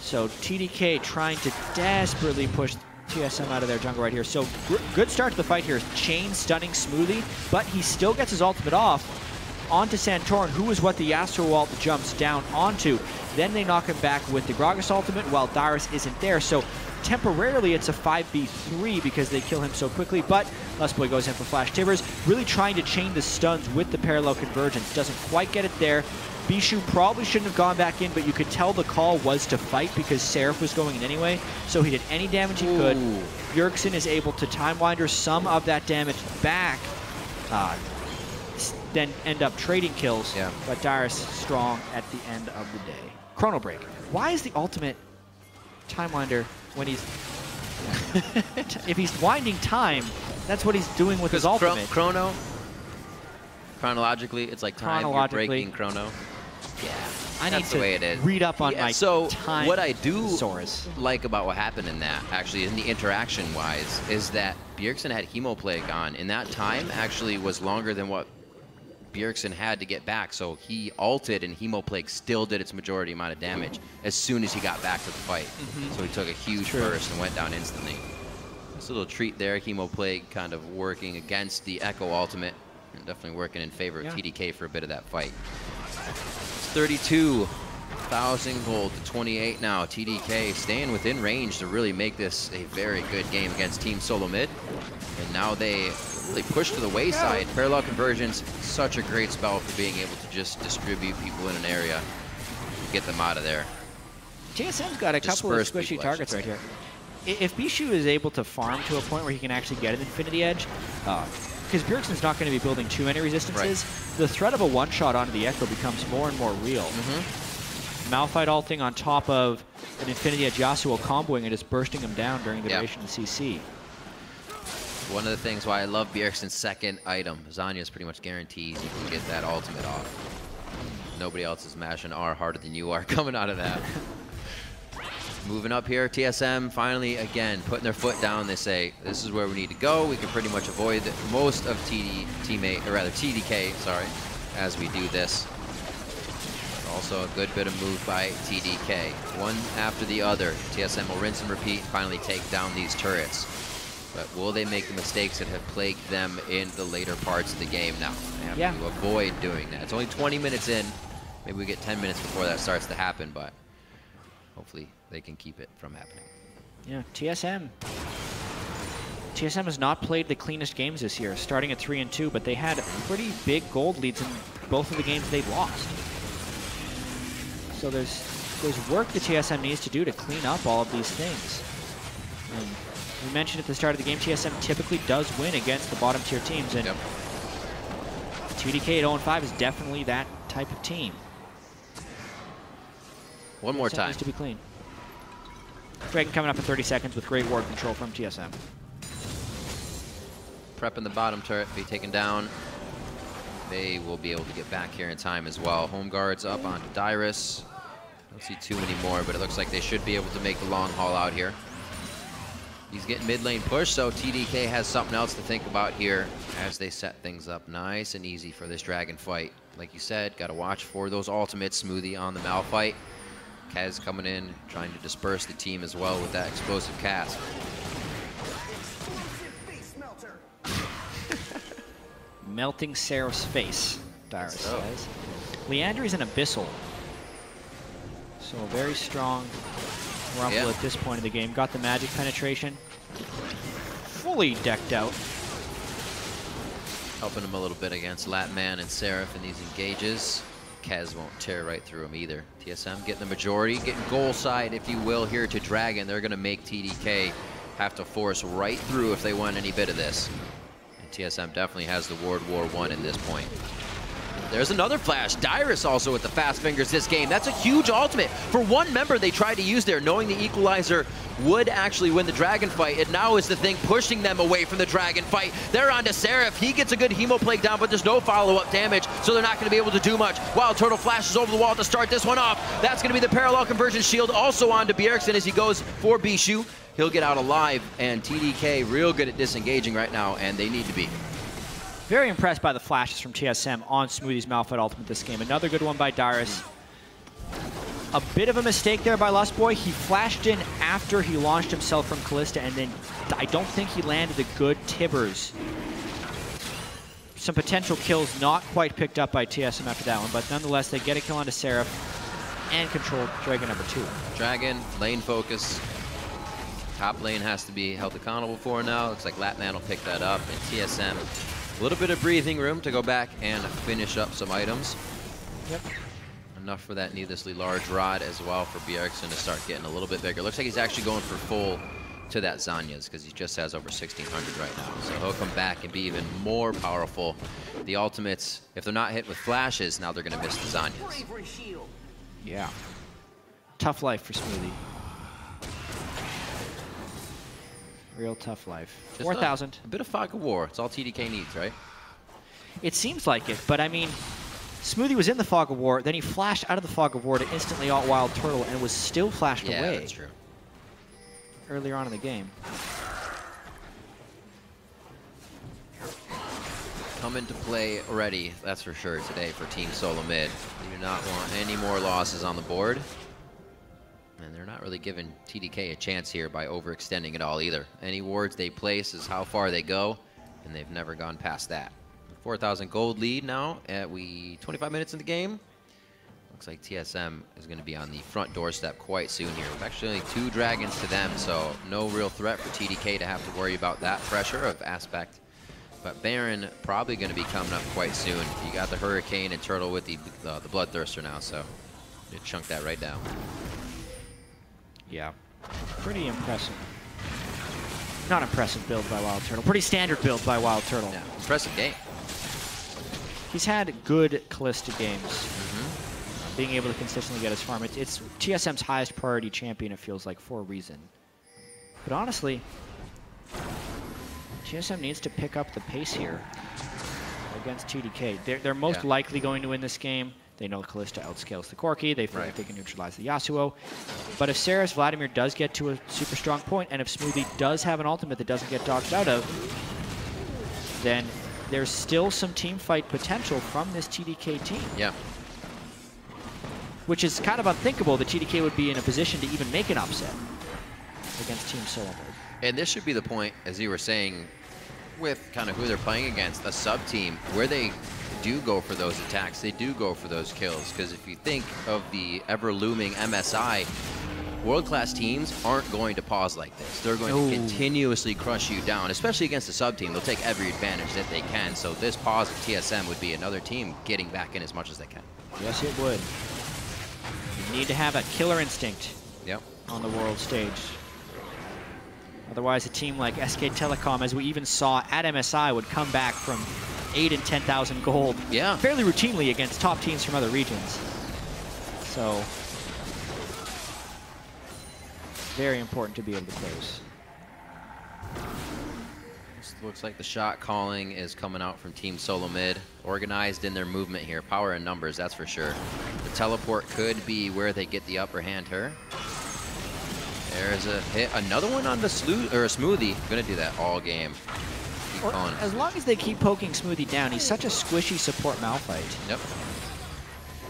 So TDK trying to desperately push TSM out of their jungle right here. So good start to the fight here. Chain stunning Smoothie, but he still gets his ultimate off onto Santorin, who is what the Yasuo ult jumps down onto. Then they knock him back with the Gragas ultimate while Dyrus isn't there. So temporarily it's a 5v3 because they kill him so quickly, but Lustboy goes in for Flash Tibbers, really trying to chain the stuns with the parallel convergence. Doesn't quite get it there. Bishu probably shouldn't have gone back in, but you could tell the call was to fight because Seraph was going in anyway, so he did any damage he could. Bjergsen is able to Time Winder some of that damage back, then end up trading kills, but Dyrus strong at the end of the day. Chrono Break. Why is the ultimate Time Winder when he's... if he's winding time, that's what he's doing with his ultimate. Chronologically, it's like time you're breaking Chrono. Yeah, I need to read up on my time. What I do like about what happened in that, actually, in the interaction-wise, is that Bjergsen had Hemoplague on, and that time actually was longer than what Bjergsen had to get back, so he ulted and Hemoplague still did its majority amount of damage as soon as he got back to the fight. So he took a huge burst and went down instantly. This little treat there, Hemoplague kind of working against the Echo ultimate and definitely working in favor of TDK for a bit of that fight. It's 32,000 gold to 28 now. TDK staying within range to really make this a very good game against Team SoloMid. And now they really push to the wayside. Parallel conversions, such a great spell for being able to just distribute people in an area and get them out of there. TSM's got a couple of squishy targets right here. If Bishu is able to farm to a point where he can actually get an Infinity Edge, because Bjergsen's not going to be building too many resistances, the threat of a one-shot onto the Echo becomes more and more real. Malphite ulting on top of an Infinity Edge Yasuo comboing and just bursting him down during the duration of CC. One of the things why I love Bjergsen's second item, Zanya's pretty much guarantees you can get that ultimate off. Nobody else is mashing R harder than you are coming out of that. Moving up here, TSM finally, again, putting their foot down. They say, this is where we need to go. We can pretty much avoid most of TDK, sorry, as we do this. But also a good bit of move by TDK. One after the other, TSM will rinse and repeat, finally take down these turrets. But will they make the mistakes that have plagued them in the later parts of the game now? They have to avoid doing that. It's only 20 minutes in. Maybe we get 10 minutes before that starts to happen, but hopefully they can keep it from happening. Yeah, TSM has not played the cleanest games this year, starting at 3-2, but they had pretty big gold leads in both of the games they lost. So there's work that TSM needs to do to clean up all of these things. And we mentioned at the start of the game, TSM typically does win against the bottom tier teams, and TDK at 0-5 is definitely that type of team. One more time. Needs to be clean. Dragon coming up in 30 seconds with great ward control from TSM. Prepping the bottom turret, be taken down. They will be able to get back here in time as well. Home guards up onto Dyrus. Don't see too many more, but it looks like they should be able to make the long haul out here. He's getting mid lane push, so TDK has something else to think about here as they set things up nice and easy for this dragon fight. Like you said, got to watch for those ultimates. Smoothie on the Malphite. Kaz coming in, trying to disperse the team as well with that explosive cast. Melting Seraph's face, Dyrus says. Leandry's an Abyssal. So a very strong Rumble at this point in the game. Got the magic penetration. Fully decked out. Helping him a little bit against Latman and Seraph in these engages. Kaz won't tear right through him either. TSM getting the majority, getting goal side, if you will, here to Dragon. They're going to make TDK have to force right through if they want any bit of this. And TSM definitely has the World War I in this point. There's another flash. Dyrus also with the fast fingers this game. That's a huge ultimate. For one member they tried to use there, knowing the equalizer would actually win the dragon fight. And now is the thing pushing them away from the dragon fight. They're on to Seraph. He gets a good Hemoplague down, but there's no follow-up damage, so they're not going to be able to do much. Wild Turtle flashes over the wall to start this one off. That's going to be the parallel conversion shield also on to Bjergsen as he goes for Bishu. He'll get out alive, and TDK real good at disengaging right now, and they need to be. Very impressed by the flashes from TSM on Smoothie's Malphite ultimate this game. Another good one by Dyrus. A bit of a mistake there by Lustboy. He flashed in after he launched himself from Callista, and then I don't think he landed a good Tibbers. Some potential kills not quite picked up by TSM after that one, but nonetheless, they get a kill onto Seraph and control Dragon number 2. Dragon, lane focus. Top lane has to be held accountable for now. Looks like Latman will pick that up, and TSM, a little bit of breathing room to go back and finish up some items. Yep. Enough for that needlessly large rod as well for Bjergsen to start getting a little bit bigger. Looks like he's actually going for full to that Zanya's because he just has over 1,600 right now. So he'll come back and be even more powerful. The ultimates, if they're not hit with flashes, now they're going to miss the Zanya's. Yeah. Tough life for Smoothie. Real tough life. 4,000. A bit of Fog of War. It's all TDK needs, right? It seems like it, but I mean, Smoothie was in the Fog of War, then he flashed out of the Fog of War to instantly alt Wild Turtle and was still flashed away. Yeah, that's true. Earlier on in the game. come into play already, that's for sure, today for Team SoloMid. They do not want any more losses on the board. And they're not really giving TDK a chance here by overextending it all either. Any wards they place is how far they go, and they've never gone past that. 4,000 gold lead now at 25 minutes in the game. Looks like TSM is going to be on the front doorstep quite soon here. With actually 2 dragons to them, so no real threat for TDK to have to worry about that pressure of aspect. But Baron probably going to be coming up quite soon. You got the Hurricane and Turtle with the Bloodthirster now, so you chunk that right down. Yeah, pretty impressive. Not impressive build by Wild Turtle. Pretty standard build by Wild Turtle. Yeah, impressive game. He's had good Callista games. Being able to consistently get his farm. It's TSM's highest priority champion, it feels like, for a reason. But honestly, TSM needs to pick up the pace here against TDK. They're most likely going to win this game. They know Callista outscales the Corki. They feel like they can neutralize the Yasuo. But if Sarah's Vladimir does get to a super strong point, and if Smoothie does have an ultimate that doesn't get dodged out of, then there's still some team fight potential from this TDK team. Yeah. Which is kind of unthinkable that TDK would be in a position to even make an upset against Team SoloMid. And this should be the point, as you were saying, with kind of who they're playing against, a sub-team, where they do go for those attacks, they do go for those kills. Because if you think of the ever-looming MSI, world-class teams aren't going to pause like this. They're going to continuously crush you down, especially against a sub-team. They'll take every advantage that they can. So this pause of TSM would be another team getting back in as much as they can. Yes, it would. You need to have a killer instinct on the world stage. Otherwise, a team like SK Telecom, as we even saw at MSI, would come back from 8 and 10,000 gold fairly routinely against top teams from other regions. So, very important to be able to close. This looks like the shot calling is coming out from Team SoloMid. Organized in their movement here. Power and numbers, that's for sure. The teleport could be where they get the upper hand here. There's a hit. Another one on the Smoothie. Gonna do that all game. Keep calling. As long as they keep poking Smoothie down, he's such a squishy support Malphite. Yep.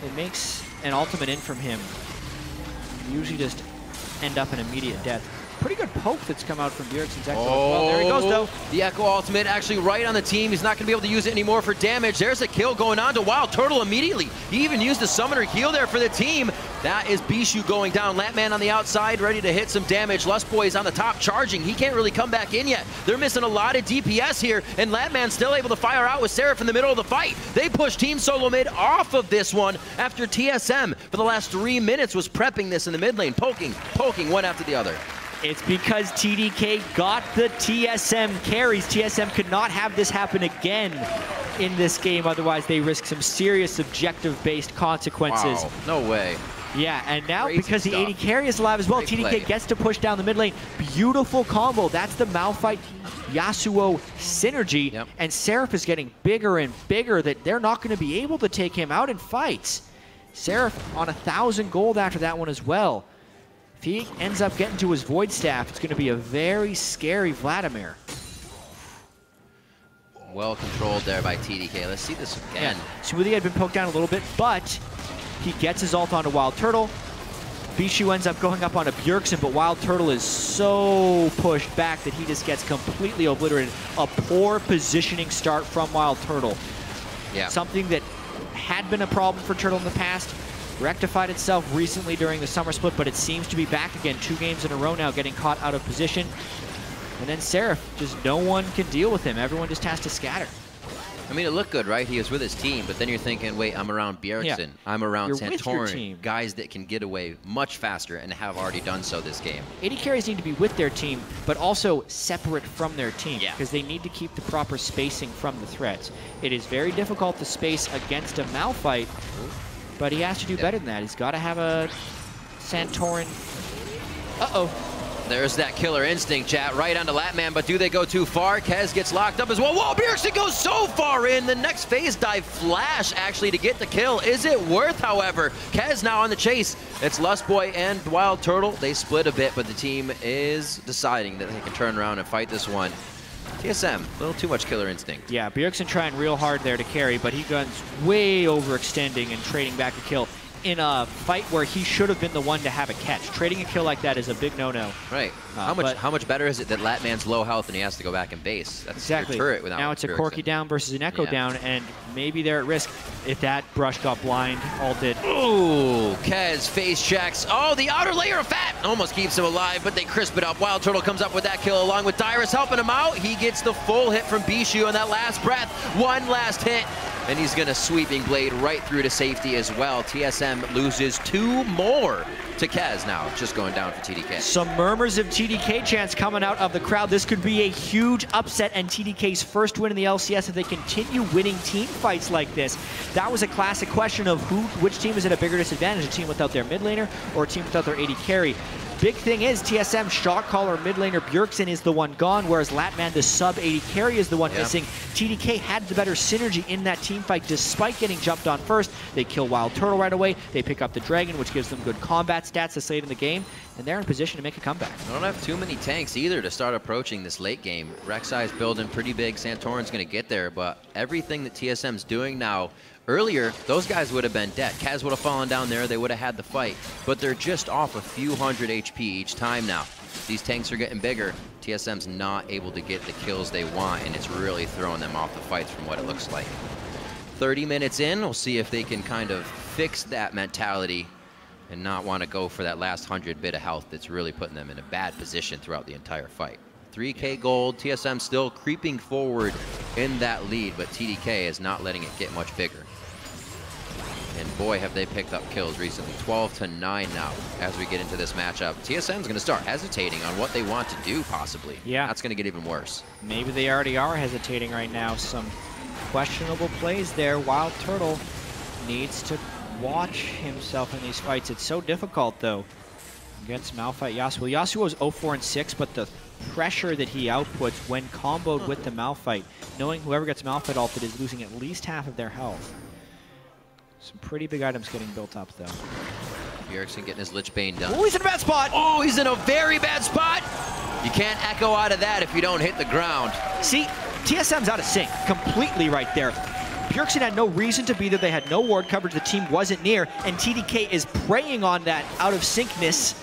It makes an ultimate in from him usually just end up in immediate death. Pretty good poke that's come out from Bjergsen's Echo as well. There he goes, though. The Echo ultimate actually right on the team. He's not going to be able to use it anymore for damage. There's a kill going on to Wild Turtle immediately. He even used the summoner heal there for the team. That is Bishu going down. Latman on the outside, ready to hit some damage. Lustboy is on the top, charging. He can't really come back in yet. They're missing a lot of DPS here, and Latman's still able to fire out with Seraph in the middle of the fight. They push Team SoloMid off of this one after TSM for the last 3 minutes was prepping this in the mid lane, poking one after the other. It's because TDK got the TSM carries. TSM could not have this happen again in this game, otherwise they risk some serious objective-based consequences. Wow, no way. Yeah, and now Crazy because stuff. the AD carry is alive as well, Great TDK play. gets to push down the mid lane. Beautiful combo. That's the Malphite Yasuo synergy. And Seraph is getting bigger and bigger that they're not going to be able to take him out in fights. Seraph on 1,000 gold after that one as well. If he ends up getting to his Void Staff, it's going to be a very scary Vladimir. Well controlled there by TDK. Let's see this again. Yeah. Smoothie had been poked down a little bit, but he gets his ult onto Wild Turtle. Bishu ends up going up onto Bjergsen, but Wild Turtle is so pushed back that he just gets completely obliterated. A poor positioning start from Wild Turtle. Yeah. Something that had been a problem for Turtle in the past. Rectified itself recently during the summer split, but it seems to be back again 2 games in a row now, getting caught out of position. And then Seraph, just no one can deal with him. Everyone just has to scatter. I mean, it looked good, right? He was with his team, but then you're thinking, wait, I'm around Bjergsen. I'm around Santorin. Guys that can get away much faster and have already done so this game. AD carries need to be with their team, but also separate from their team, because they need to keep the proper spacing from the threats. It is very difficult to space against a Malphite, but he has to do better than that. He's got to have a Santorin. Uh-oh. There's that killer instinct, chat, right onto Latman, but do they go too far? Kez gets locked up as well. Whoa, Bjergsen goes so far in. The next phase dive flash, actually, to get the kill. Is it worth, however? Kez now on the chase. It's Lustboy and Wild Turtle. They split a bit, but the team is deciding that they can turn around and fight this one. TSM, a little too much killer instinct. Yeah, Bjergsen trying real hard there to carry, but he guns way overextending and trading back a kill in a fight where he should have been the one to have a catch. Trading a kill like that is a big no-no. Right. How much better is it that Latman's low health and he has to go back and base? That's exactly. Your turret without now it's a Corki down versus an Echo down, and maybe they're at risk if that brush got blind, ulted. Ooh, Kez face checks. Oh, the outer layer of fat almost keeps him alive, but they crisp it up. Wild Turtle comes up with that kill along with Dyrus helping him out. He gets the full hit from Bishu on that last breath. One last hit, and he's gonna sweeping blade right through to safety as well. TSM loses 2 more to Kez now, just going down for TDK. Some murmurs of TDK chants coming out of the crowd. This could be a huge upset and TDK's first win in the LCS if they continue winning team fights like this. That was a classic question of which team is at a bigger disadvantage, a team without their mid laner or a team without their AD carry. Big thing is TSM shot caller mid laner Bjergsen is the one gone, whereas Latman, the sub AD carry, is the one missing. TDK had the better synergy in that team fight despite getting jumped on first. They kill Wild Turtle right away. They pick up the Dragon, which gives them good combat stats this late in the game, and they're in position to make a comeback. I don't have too many tanks either to start approaching this late game. Rek'Sai's building pretty big. Santorin's going to get there, but everything that TSM's doing now, earlier, those guys would have been dead. Kaz would have fallen down there. They would have had the fight. But they're just off a few hundred HP each time now. These tanks are getting bigger. TSM's not able to get the kills they want, and it's really throwing them off the fights from what it looks like. 30 minutes in, we'll see if they can kind of fix that mentality and not want to go for that last 100 bit of health that's really putting them in a bad position throughout the entire fight. 3K gold, TSM still creeping forward in that lead, but TDK is not letting it get much bigger. And boy, have they picked up kills recently. 12-9 now as we get into this matchup. TSM's going to start hesitating on what they want to do, possibly. Yeah. That's going to get even worse. Maybe they already are hesitating right now. Some questionable plays there. Wild Turtle needs to watch himself in these fights. It's so difficult, though, against Malphite Yasuo. Yasuo is 0-4-6, but the pressure that he outputs when comboed with the Malphite, knowing whoever gets Malphite ulted is losing at least half of their health. Some pretty big items getting built up, though. Bjergsen getting his Lich Bane done. Oh, he's in a bad spot! Oh, he's in a very bad spot! You can't echo out of that if you don't hit the ground. See, TSM's out of sync completely right there. Bjergsen had no reason to be there. They had no ward coverage. The team wasn't near, and TDK is preying on that out of syncness.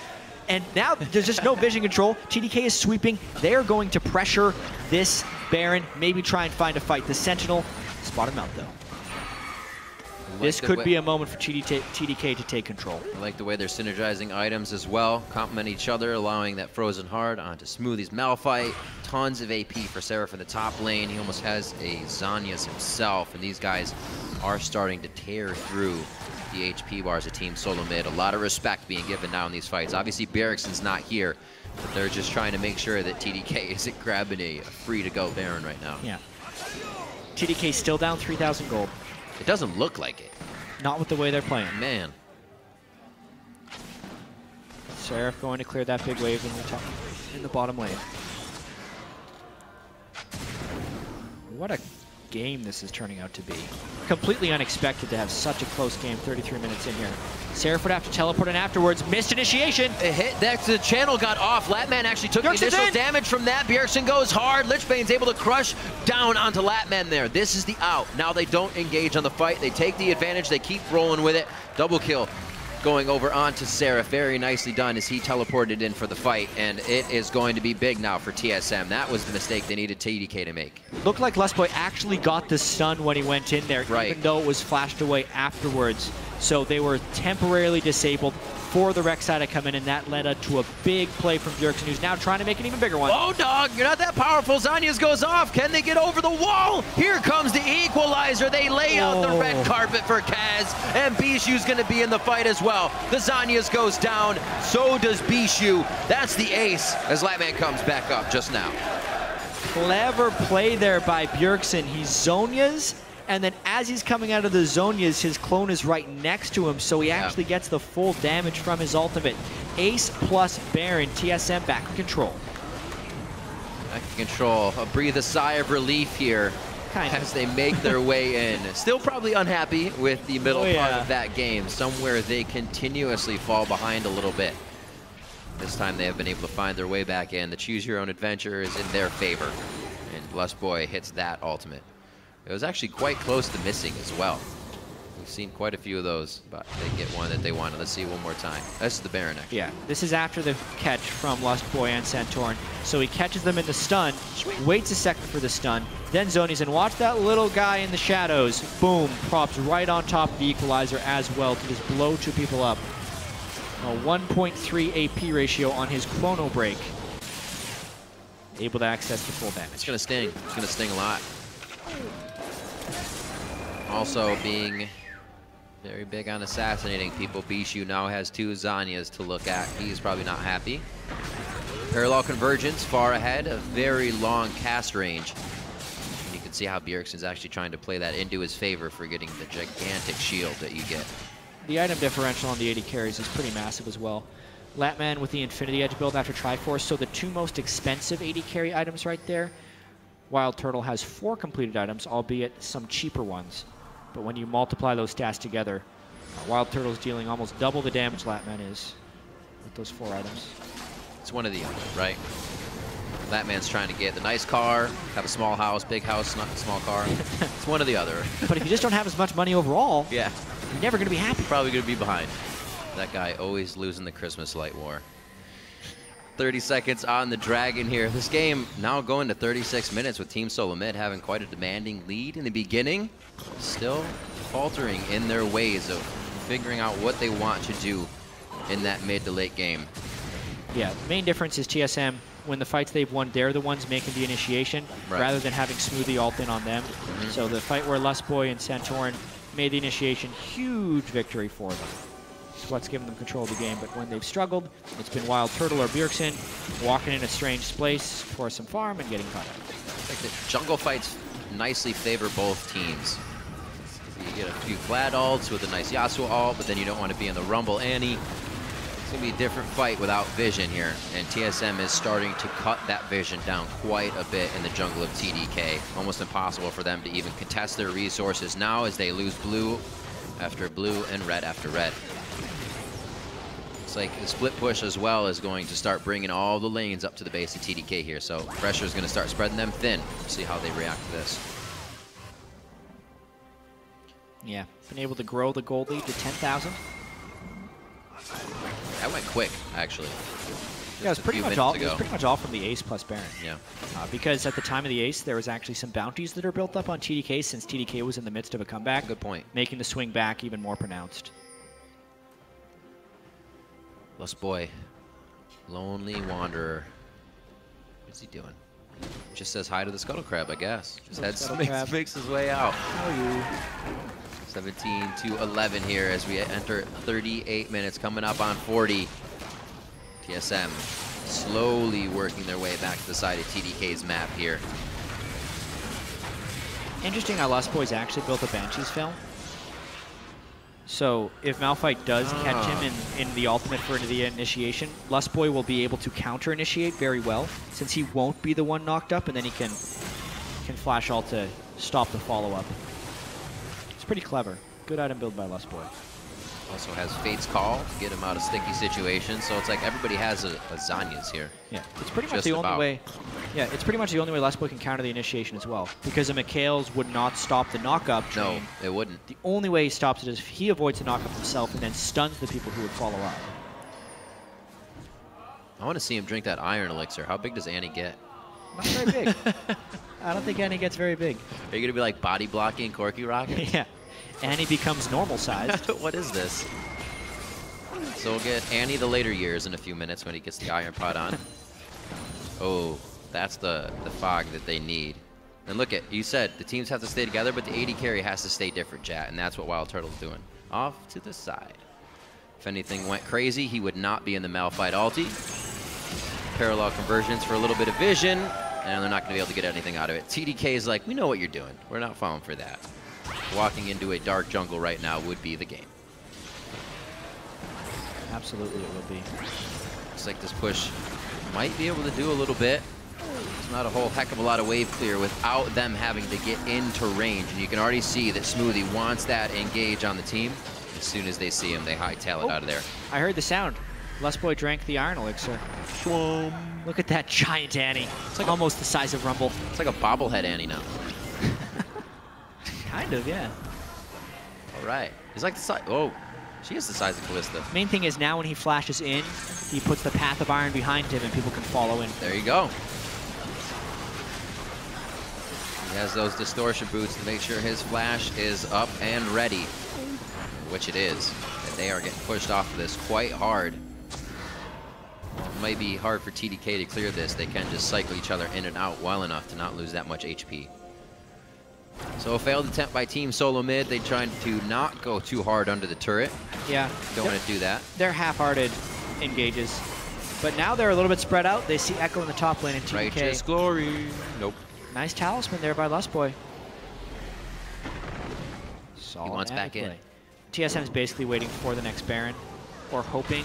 And now there's just no vision control. TDK is sweeping. They are going to pressure this Baron, maybe try and find a fight. The Sentinel spot him out, though. This could be a moment for TDK to take control. I like the way they're synergizing items as well, complement each other, allowing that Frozen Heart onto Smoothie's Malphite. Tons of AP for Seraph in the top lane. He almost has a Zhonya's himself, and these guys are starting to tear through the HP bars of Team SoloMid. A lot of respect being given now in these fights. Obviously, Bjergsen's not here, but they're just trying to make sure that TDK isn't grabbing a free-to-go Baron right now. Yeah. TDK still down 3,000 gold. It doesn't look like it. Not with the way they're playing. Man. Seraph going to clear that big wave in the bottom lane. What a game this is turning out to be. Completely unexpected to have such a close game, 33 minutes in here. Seraph would have to teleport in afterwards. Missed initiation. A hit, the channel got off. Latman actually took the initial damage from that. Bjergsen goes hard. Lichbane's able to crush down onto Latman there. This is the out. Now they don't engage on the fight. They take the advantage. They keep rolling with it. Double kill going over onto Seraph. Very nicely done as he teleported in for the fight. And it is going to be big now for TSM. That was the mistake they needed TDK to make. Looked like Lustboy actually got the stun when he went in there, right, even though it was flashed away afterwards. So they were temporarily disabled for the Rek'Sai to come in, and that led to a big play from Bjergsen, who's now trying to make an even bigger one. Oh, dog, you're not that powerful. Zhonya's goes off. Can they get over the wall? Here comes the equalizer. They lay out the red carpet for Kaz, and Bishu's going to be in the fight as well. The Zhonya's goes down. So does Bishu. That's the ace as Latman comes back up just now. Clever play there by Bjergsen. He Zhonya's, and then as he's coming out of the Zhonya's, his clone is right next to him, so he actually gets the full damage from his ultimate. Ace plus Baron, TSM back in control. Back in control. Breathe a sigh of relief here as they make their way in. Still probably unhappy with the middle part of that game. Somewhere they continuously fall behind a little bit. This time they have been able to find their way back in. The choose your own adventure is in their favor. And Lustboy hits that ultimate. It was actually quite close to missing as well. We've seen quite a few of those, but they get one that they wanted. Let's see one more time. This is the Baron, actually. Yeah, this is after the catch from Lustboy and Santorin. So he catches them in the stun, waits a second for the stun, then zonies, and watch that little guy in the shadows. Boom, props right on top of the equalizer as well to just blow two people up. A 1.3 AP ratio on his chrono break. Able to access the full damage. It's going to sting. It's going to sting a lot. Also being very big on assassinating people. Bishu now has 2 Zanyas to look at. He's probably not happy. Parallel convergence far ahead, a very long cast range. And you can see how Bjergsen's actually trying to play that into his favor for getting the gigantic shield that you get. The item differential on the 80 carries is pretty massive as well. Latman with the Infinity Edge build after Triforce, so the 2 most expensive 80 carry items right there. Wild Turtle has 4 completed items, albeit some cheaper ones. But when you multiply those stats together, Wild Turtle's dealing almost double the damage Latman is with those 4 items. It's one or the other, right? Latman's trying to get the nice car, have a small house, big house, not a small car. It's one or the other. But if you just don't have as much money overall, yeah, you're never going to be happy. Probably going to be behind. That guy always losing the Christmas light war. 30 seconds on the Dragon here. This game now going to 36 minutes with Team SoloMid having quite a demanding lead in the beginning. Still faltering in their ways of figuring out what they want to do in that mid to late game. Yeah, the main difference is TSM, when the fights they've won, they're the ones making the initiation, rather than having Smoothie ult in on them. So the fight where Lustboy and Santorin made the initiation, huge victory for them. It's what's given them control of the game, but when they've struggled, it's been Wild Turtle or Bjergsen walking in a strange place for some farm and getting caught out. Like the jungle fights nicely favor both teams. You get a few Vlad ults with a nice Yasuo ult, but then you don't want to be in the Rumble Annie. It's going to be a different fight without vision here, and TSM is starting to cut that vision down quite a bit in the jungle of TDK. Almost impossible for them to even contest their resources now as they lose blue after blue and red after red. Looks like the split push as well is going to start bringing all the lanes up to the base of TDK here, so pressure is going to start spreading them thin. See how they react to this. Yeah, been able to grow the gold lead to 10,000. That went quick, actually. Yeah, it was pretty much all from the ace plus Baron. Yeah. Because at the time of the ace, there was actually some bounties that are built up on TDK since TDK was in the midst of a comeback. Good point. Making the swing back even more pronounced. Lustboy, Lonely Wanderer. What's he doing? Just says hi to the Scuttle Crab, I guess. Just makes his way out. How are you? 17 to 11 here as we enter 38 minutes, coming up on 40. TSM slowly working their way back to the side of TDK's map here. Interesting how Lustboy's actually built a Banshee's film. So if Malphite does catch him in the ultimate for the initiation, Lustboy will be able to counter-initiate very well, since he won't be the one knocked up, and then he can flash ult to stop the follow-up. It's pretty clever. Good item build by Lustboy. Also has Fate's Call to get him out of sticky situations, so it's like everybody has a Zanya's here. Yeah, it's pretty much the only way. Yeah, it's pretty much the only way Lustboy can counter the initiation as well, because a Mikhail's would not stop the knockup train. No, it wouldn't. The only way he stops it is if he avoids the knockup himself and then stuns the people who would follow up. I want to see him drink that iron elixir. How big does Annie get? Not very big. I don't think Annie gets very big. Are you going to be like body blocking Corky Rocket? Yeah. Annie becomes normal sized. What is this? So we'll get Annie the later years in a few minutes when he gets the iron pot on. Oh, that's the fog that they need. And look at, you said the teams have to stay together, but the AD carry has to stay different, chat, and that's what Wild Turtle's doing. Off to the side. If anything went crazy, he would not be in the Malphite ulti. Parallel conversions for a little bit of vision, and they're not going to be able to get anything out of it. TDK is like, we know what you're doing. We're not falling for that. Walking into a dark jungle right now would be the game. Absolutely it would be. Looks like this push might be able to do a little bit. It's not a whole heck of a lot of wave clear without them having to get into range. And you can already see that Smoothie wants that engage on the team. As soon as they see him, they hightail it out of there. I heard the sound. Lustboy drank the Iron Elixir. Look at that giant Annie. It's like almost the size of Rumble. It's like a bobblehead Annie now. Kind of, yeah. All right. He's like the size. Oh, she is the size of Callista. Main thing is now when he flashes in, he puts the Path of Iron behind him and people can follow in. There you go. He has those distortion boots to make sure his flash is up and ready, which it is. And they are getting pushed off of this quite hard. It might be hard for TDK to clear this. They can just cycle each other in and out well enough to not lose that much HP. So a failed attempt by Team SoloMid. They tried to not go too hard under the turret. Yeah. Don't want to do that. They're half-hearted engages. But now they're a little bit spread out. They see Echo in the top lane and TDK. Righteous glory. Nope. Nice talisman there by Lustboy. He wants back in. TSM is basically waiting for the next Baron, or hoping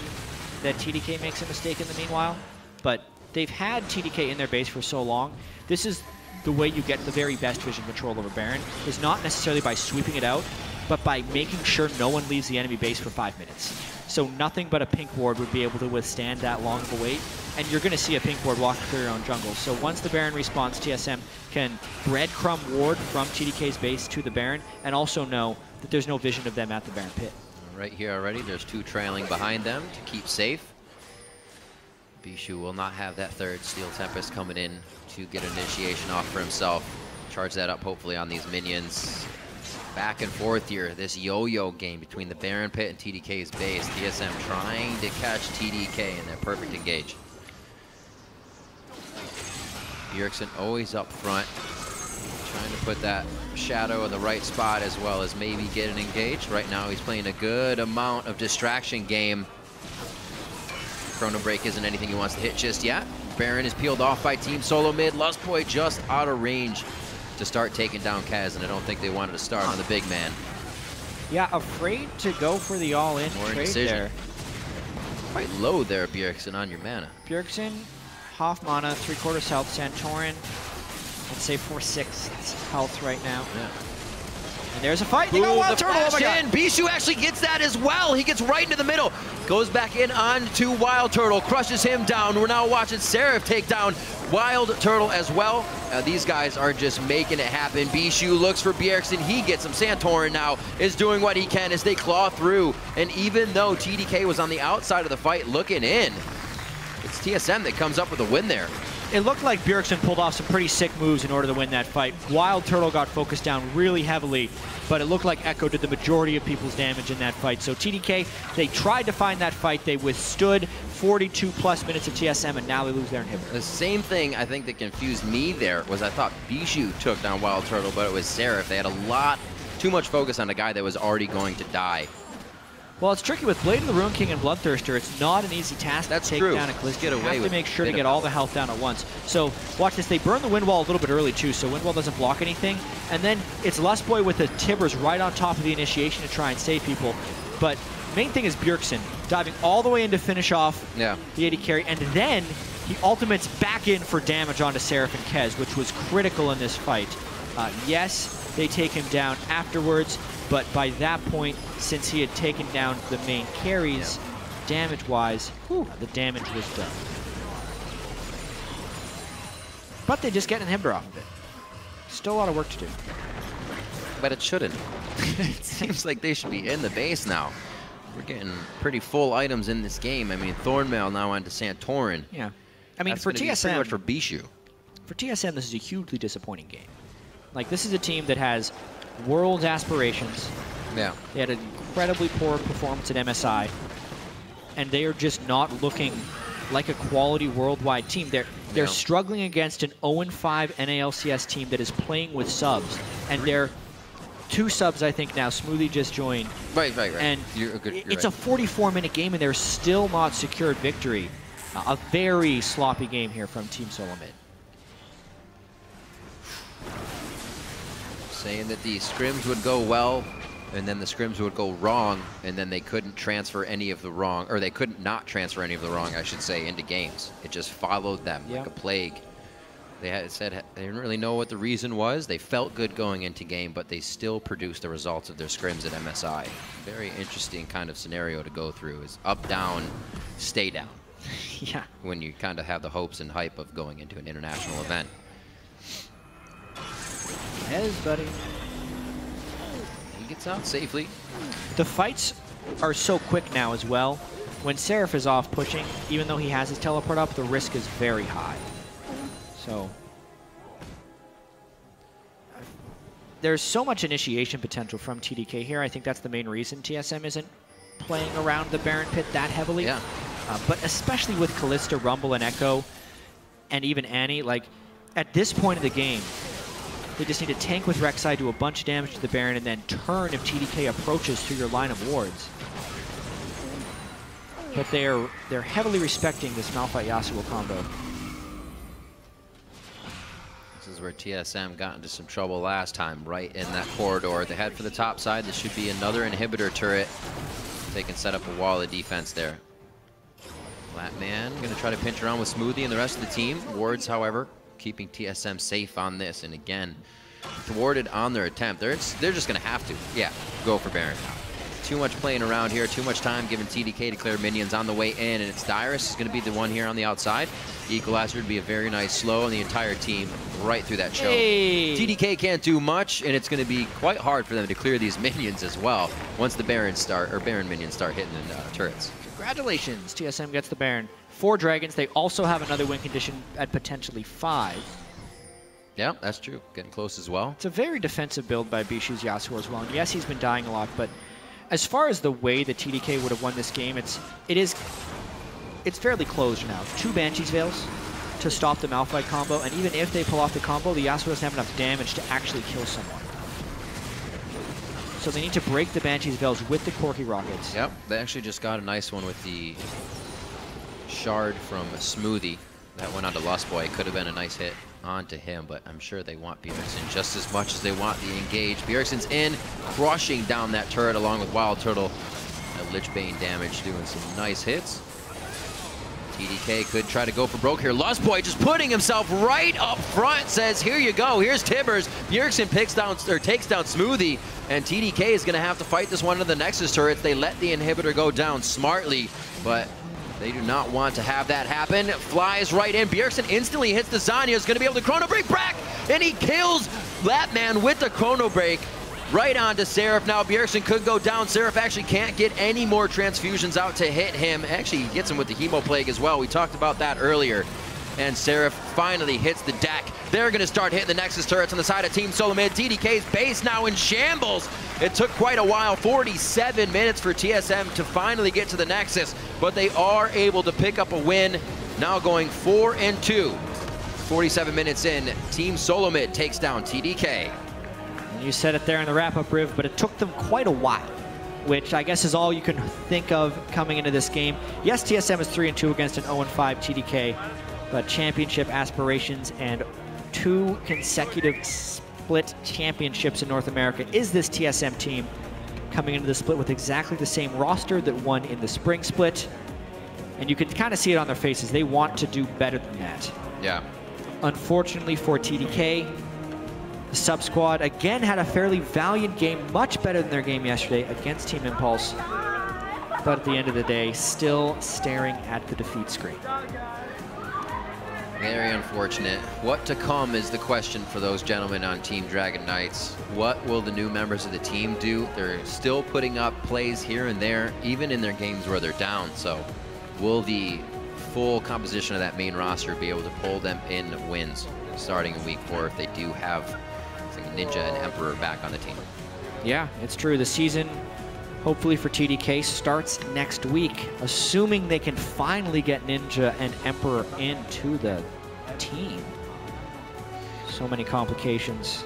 that TDK makes a mistake in the meanwhile. But they've had TDK in their base for so long. This is the way you get the very best vision control over Baron, is not necessarily by sweeping it out, but by making sure no one leaves the enemy base for 5 minutes. So nothing but a pink ward would be able to withstand that long of a wait, and you're going to see a pink ward walk through your own jungle. So once the Baron respawns, TSM can breadcrumb ward from TDK's base to the Baron, and also know that there's no vision of them at the Baron pit. Right here already, there's 2 trailing behind them to keep safe. Bishu will not have that third Steel Tempest coming in to get initiation off for himself. Charge that up hopefully on these minions. Back and forth here, this yo-yo game between the Baron pit and TDK's base. TSM trying to catch TDK in their perfect engage. Bjergsen always up front, trying to put that shadow in the right spot as well as maybe get an engage. Right now he's playing a good amount of distraction game. Chrono Break isn't anything he wants to hit just yet. Baron is peeled off by Team SoloMid. Lustboy just out of range to start taking down Kaz, and I don't think they wanted to start on the big man. Yeah, afraid to go for the all-in trade there. Quite low there, Bjergsen, on your mana. Bjergsen, half mana, 3/4 health. Santorin, I'd say 4/6 health right now. Yeah. And there's a fight. They got Wild Turtle. Oh my God. Bishu actually gets that as well. He gets right into the middle. Goes back in onto Wild Turtle. Crushes him down. We're now watching Seraph take down Wild Turtle as well. These guys are just making it happen. Bishu looks for Bjergsen. He gets him. Santorin now is doing what he can as they claw through. And even though TDK was on the outside of the fight looking in, it's TSM that comes up with a win there. It looked like Bjergsen pulled off some pretty sick moves in order to win that fight. Wild Turtle got focused down really heavily, but it looked like Echo did the majority of people's damage in that fight. So TDK, they tried to find that fight. They withstood 42+ minutes of TSM, and now they lose their inhibitor. The same thing I think that confused me there was I thought Bishu took down Wild Turtle, but it was Seraph. They had too much focus on a guy that was already going to die. Well, it's tricky with Blade of the Ruin King and Bloodthirster. It's not an easy task to take down a Callista. You have to make sure to get all the health down at once. So watch this. They burn the Wind Wall a little bit early too, so Wind Wall doesn't block anything. And then it's Lustboy with the Tibbers right on top of the initiation to try and save people. But main thing is Bjergsen diving all the way in to finish off the AD carry, and then he ultimates back in for damage onto Seraph and Kez, which was critical in this fight. Yes, they take him down afterwards, but by that point, since he had taken down the main carries, damage-wise, the damage was done. But they just get an inhibitor off of it. Still a lot of work to do. But it shouldn't. It seems like they should be in the base now. We're getting pretty full items in this game. I mean, Thornmail now onto Santorin. Yeah. I mean, That's for TSM, pretty much for Bishu. For TSM, this is a hugely disappointing game. Like, this is a team that has world aspirations. Yeah. They had an incredibly poor performance at MSI, and they are just not looking like a quality worldwide team. They're struggling against an 0-5 NALCS team that is playing with subs, and they're 2 subs, I think, now. Smoothie just joined. Right. And you're it's a 44-minute game, and they're still not secured victory. A very sloppy game here from Team SoloMid. Saying that the scrims would go well, and then the scrims would go wrong, and then they couldn't transfer any of the wrong, or they couldn't not transfer any of the wrong, I should say, into games. It just followed them like a plague. They said they didn't really know what the reason was. They felt good going into game, but they still produced the results of their scrims at MSI. Very interesting kind of scenario to go through. Is up, down, stay down. Yeah. When you kind of have the hopes and hype of going into an international event. Yes, buddy. He gets out safely. The fights are so quick now as well. When Seraph is off pushing, even though he has his teleport up, the risk is very high. So there's so much initiation potential from TDK here. I think that's the main reason TSM isn't playing around the Baron pit that heavily. Yeah. But especially with Kalista, Rumble, and Echo, and even Annie, like, at this point of the game, they just need to tank with Rek'Sai, do a bunch of damage to the Baron, and then turn if TDK approaches through your line of wards. But they're heavily respecting this Malphite Yasuo combo. This is where TSM got into some trouble last time, right in that corridor. They head for the top side. This should be another inhibitor turret. They can set up a wall of defense there. Flatman going to try to pinch around with Smoothie and the rest of the team. Wards, however, keeping TSM safe on this. And again, thwarted on their attempt. They're just going to have to, go for Baron now. Too much playing around here, too much time giving TDK to clear minions on the way in, and it's Dyrus is going to be the one here on the outside. The Equalizer would be a very nice slow, and the entire team right through that choke. Hey. TDK can't do much, and it's going to be quite hard for them to clear these minions as well once the Baron minions start hitting the turrets. Congratulations, TSM gets the Baron. 4 dragons. They also have another win condition at potentially 5. Yeah, that's true. Getting close as well. It's a very defensive build by Bishu's Yasuo as well. And yes, he's been dying a lot, but as far as the way that TDK would have won this game, it's fairly closed now. 2 Banshee's Veils to stop the Malphite combo, and even if they pull off the combo, the Yasuo doesn't have enough damage to actually kill someone. So they need to break the Banshee's Veils with the Corki Rockets. Yep, they actually just got a nice one with the shard from Smoothie that went onto Lost Boy. It could have been a nice hit onto him, but I'm sure they want Bjergsen just as much as they want the engage. Bjergsen's in, crushing down that turret along with Wild Turtle. Lich Bane damage, doing some nice hits. TDK could try to go for broke here. Lost Boy just putting himself right up front, says, here you go, here's Tibbers. Bjergsen takes down Smoothie, and TDK is going to have to fight this one to the Nexus turrets. They let the inhibitor go down smartly, but they do not want to have that happen. Flies right in. Bjergsen instantly hits the Zanya. Is going to be able to Chrono Break back, and he kills Latman with the Chrono Break right onto Seraph. Now Bjergsen could go down. Seraph actually can't get any more transfusions out to hit him. Actually, he gets him with the Hemo Plague as well. We talked about that earlier. And Seraph finally hits the deck. They're going to start hitting the Nexus turrets on the side of Team SoloMid. TDK's base now in shambles. It took quite a while, 47 minutes for TSM to finally get to the Nexus, but they are able to pick up a win, now going 4-2. 47 minutes in, Team SoloMid takes down TDK. And you said it there in the wrap-up, Riv, but it took them quite a while, which I guess is all you can think of coming into this game. Yes, TSM is 3-2 against an 0-5 TDK, but championship aspirations and 2 consecutive split championships in North America is this TSM team coming into the split with exactly the same roster that won in the spring split. And you can kind of see it on their faces. They want to do better than that. Yeah. Unfortunately for TDK, the sub squad again had a fairly valiant game, much better than their game yesterday against Team Impulse. But at the end of the day, still staring at the defeat screen. Very unfortunate. What to come is the question for those gentlemen on Team Dragon Knights. What will the new members of the team do? They're still putting up plays here and there, even in their games where they're down. So will the full composition of that main roster be able to pull them in wins starting in week 4 if they do have Ninja and Emperor back on the team? Yeah, it's true. The season, hopefully for TDK, starts next week, assuming they can finally get Ninja and Emperor into the team. So many complications.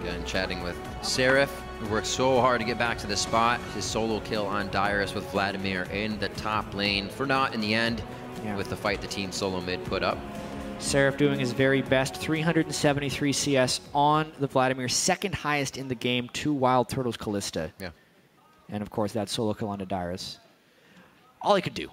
Again, chatting with Seraph, who worked so hard to get back to the spot. His solo kill on Dyrus with Vladimir in the top lane for naught in the end, with the fight the Team SoloMid put up. Seraph doing his very best, 373 CS on the Vladimir, second highest in the game to Wild Turtle's Kalista. Yeah. And of course that solo kill onto Dyrus. All he could do.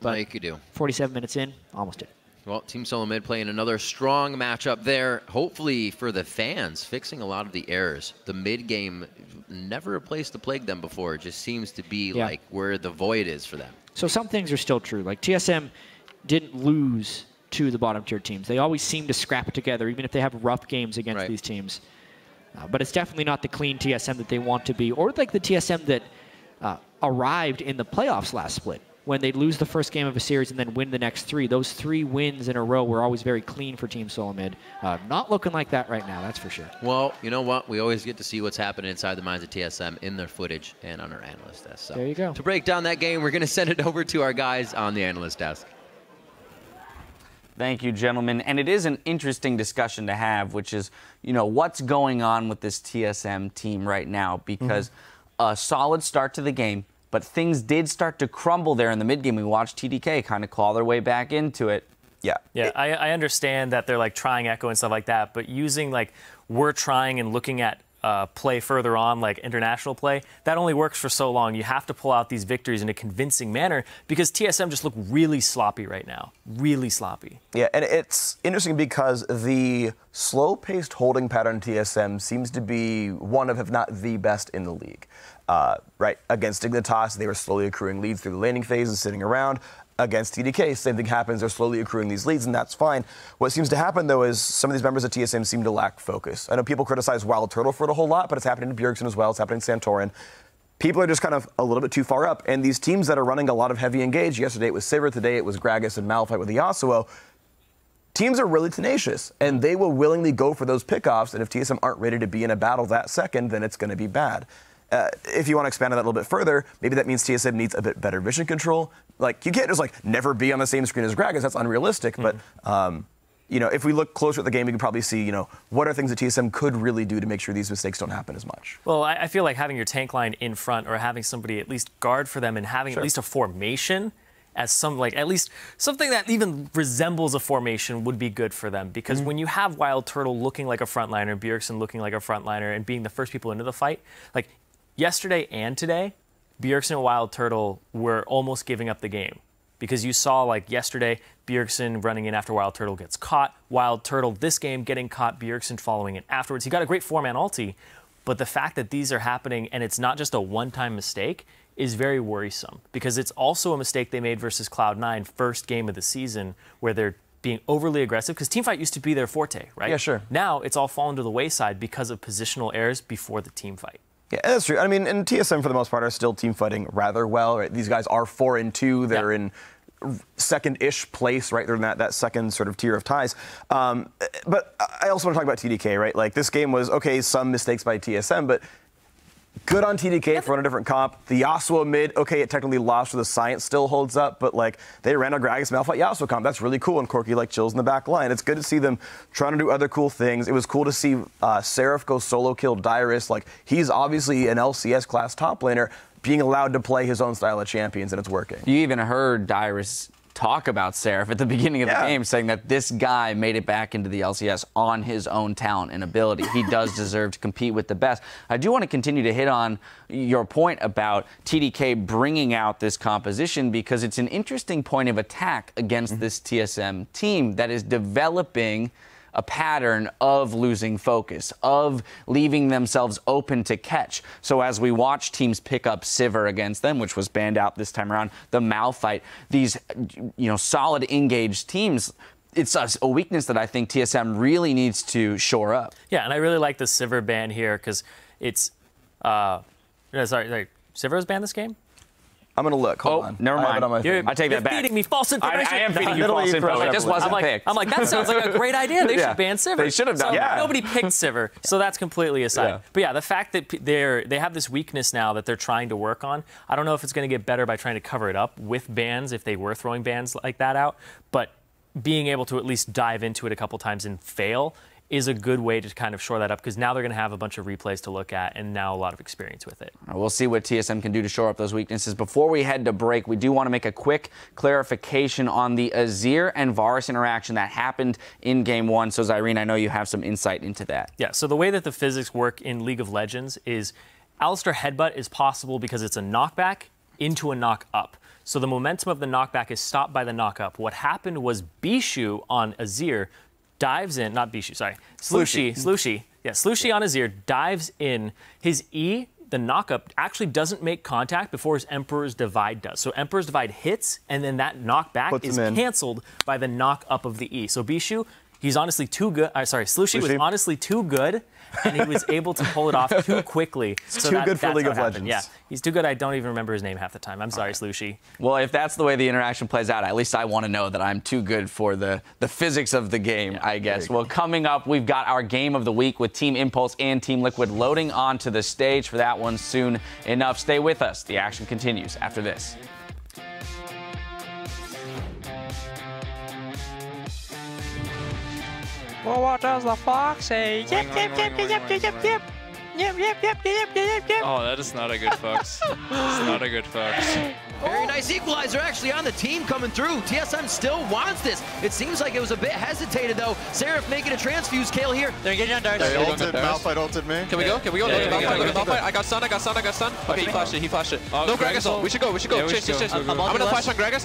But all he could do. 47 minutes in, almost did. Well, Team SoloMid playing another strong matchup there, hopefully for the fans, fixing a lot of the errors. The mid game, never a place to plague them before. It just seems to be like where the void is for them. So some things are still true. Like TSM didn't lose to the bottom tier teams. They always seem to scrap it together, even if they have rough games against these teams. But it's definitely not the clean TSM that they want to be, or like the TSM that arrived in the playoffs last split, when they lose the first game of a series and then win the next 3. Those 3 wins in a row were always very clean for Team SoloMid. Not looking like that right now, that's for sure. Well, you know what? We always get to see what's happening inside the minds of TSM in their footage and on our analyst desk. So there you go. To break down that game, we're going to send it over to our guys on the analyst desk. Thank you, gentlemen. And it is an interesting discussion to have, which is, you know, what's going on with this TSM team right now? Because a solid start to the game, but things did start to crumble there in the mid game. We watched TDK kind of claw their way back into it. Yeah, I understand that they're like trying Echo and stuff like that, but using like we're trying and looking at play further on, like international play, that only works for so long. You have to pull out these victories in a convincing manner because TSM just look really sloppy right now. Really sloppy. Yeah, and it's interesting because the slow-paced holding pattern TSM seems to be one of, if not the best in the league. Right, against Dignitas, they were slowly accruing leads through the laning phase and sitting around. Against TDK, same thing happens. They're slowly accruing these leads, and that's fine. What seems to happen, though, is some of these members of TSM seem to lack focus. I know people criticize Wild Turtle for it a whole lot, but it's happening to Bjergsen as well. It's happening to Santorin. People are just kind of a little bit too far up, and these teams that are running a lot of heavy engage, yesterday it was Sivir, today it was Gragas and Malphite with the Yasuo, teams are really tenacious, and they will willingly go for those pickoffs, and if TSM aren't ready to be in a battle that second, then it's going to be bad. If you want to expand on that a little bit further, maybe that means TSM needs a bit better vision control. Like, you can't just, like, never be on the same screen as Gragas. That's unrealistic. But, you know, if we look closer at the game, we can probably see, you know, what are things that TSM could really do to make sure these mistakes don't happen as much. Well, I feel like having your tank line in front or having somebody at least guard for them and having at least a formation as some, like, at least something that even resembles a formation would be good for them. Because when you have Wild Turtle looking like a frontliner, Bjergsen looking like a frontliner, and being the first people into the fight, like, yesterday and today, Bjergsen and Wild Turtle were almost giving up the game. Because you saw, like, yesterday, Bjergsen running in after Wild Turtle gets caught. Wild Turtle, this game, getting caught, Bjergsen following in afterwards. He got a great 4-man ulti, but the fact that these are happening and it's not just a one-time mistake is very worrisome. Because it's also a mistake they made versus Cloud9, first game of the season, where they're being overly aggressive. Because teamfight used to be their forte, right? Yeah, sure. Now it's all fallen to the wayside because of positional errors before the team fight. Yeah, that's true. I mean, and TSM for the most part are still team fighting rather well. Right? These guys are 4-2. They're in second-ish place, right? They're in that second sort of tier of ties. But I also want to talk about TDK, right? Like, this game was, okay, some mistakes by TSM, but good on TDK for running a different comp. The Yasuo mid, okay, it technically lost, so the science still holds up, but, like, they ran a Gragas Malphite Yasuo comp. That's really cool, and Corki, like, chills in the back line. It's good to see them trying to do other cool things. It was cool to see Seraph go solo kill Dyrus. Like, he's obviously an LCS class top laner being allowed to play his own style of champions, and it's working. You even heard Dyrus talk about Seraph at the beginning of the game, saying that this guy made it back into the LCS on his own talent and ability. He does deserve to compete with the best. I do want to continue to hit on your point about TDK bringing out this composition, because it's an interesting point of attack against this TSM team that is developing a pattern of losing focus, of leaving themselves open to catch. So as we watch teams pick up Sivir against them, which was banned out this time around, the Malphite, these, you know, solid engaged teams, it's a weakness that I think TSM really needs to shore up. Yeah, and I really like the Sivir ban here because it's, sorry, Sivir was banned this game? I'm going to look. Hold on. Never mind. I take that back. You're feeding me false information. I am feeding you false info. It just wasn't picked. I'm like, that sounds like a great idea. They should ban Sivir. They should have done that. Nobody picked Sivir, so that's completely aside. Yeah. But yeah, the fact that they have this weakness now that they're trying to work on, I don't know if it's going to get better by trying to cover it up with bans, if they were throwing bans like that out, but being able to at least dive into it a couple times and fail is a good way to kind of shore that up, because now they're going to have a bunch of replays to look at and now a lot of experience with it. We'll see what TSM can do to shore up those weaknesses. Before we head to break, we do want to make a quick clarification on the Azir and Varus interaction that happened in Game 1. So, Zyrene, I know you have some insight into that. Yeah, so the way that the physics work in League of Legends is Alistar Headbutt is possible because it's a knockback into a knock up. So the momentum of the knockback is stopped by the knock-up. What happened was Bishu on Azir dives in, not Bishu, sorry, Slushy. Yeah, Slushy on Azir dives in. His E, the knock-up, actually doesn't make contact before his Emperor's Divide does. So Emperor's Divide hits, and then that knockback is canceled by the knock-up of the E. So Bishu, he's honestly too good. Slushy was honestly too good, and he was able to pull it off too quickly. So too good for League of Legends. Yeah, he's too good. I don't even remember his name half the time. I'm sorry, Slushy. Well, if that's the way the interaction plays out, at least I want to know that I'm too good for the physics of the game, I guess. Well, coming up, we've got our game of the week with Team Impulse and Team Liquid loading onto the stage for that one soon enough. Stay with us. The action continues after this. Well, what does the fox say? Yep, yep, yep, yep, yep, yep, yep. Yep, yep, yep, yep, yep, yep. Oh, that is not a good fox. It's not a good fox. Very nice equalizer actually on the team coming through. TSM still wants this. It seems like it was a bit hesitated though. Seraph making a transfuse kill here. They're getting on Dart. Malphite ulted me. Can we go? Can we go? Look at Malphite. I got stun. Okay, he flashed it. No, Gragas ult. We should go. Yeah, Chase. I'm gonna flash on Gragas.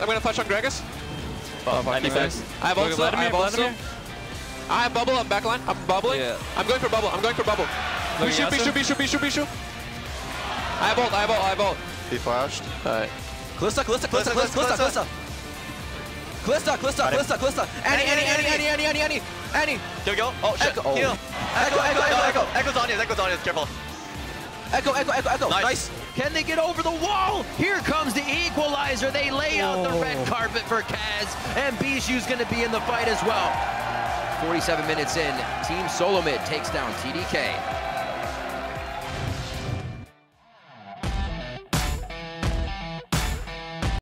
I have also. I have bubble. I'm backline. I'm bubbling. Yeah. I'm going for bubble. Bishu. I have ult. He flashed. Alright. Calista. Annie. Here we go. Oh shit. Heal. Echo's on you. Careful. Echo. Nice. Can they get over the wall? Here comes the equalizer. They lay out the red carpet for Kaz, and Bishu's going to be in the fight as well. 47 minutes in, Team SoloMid takes down TDK.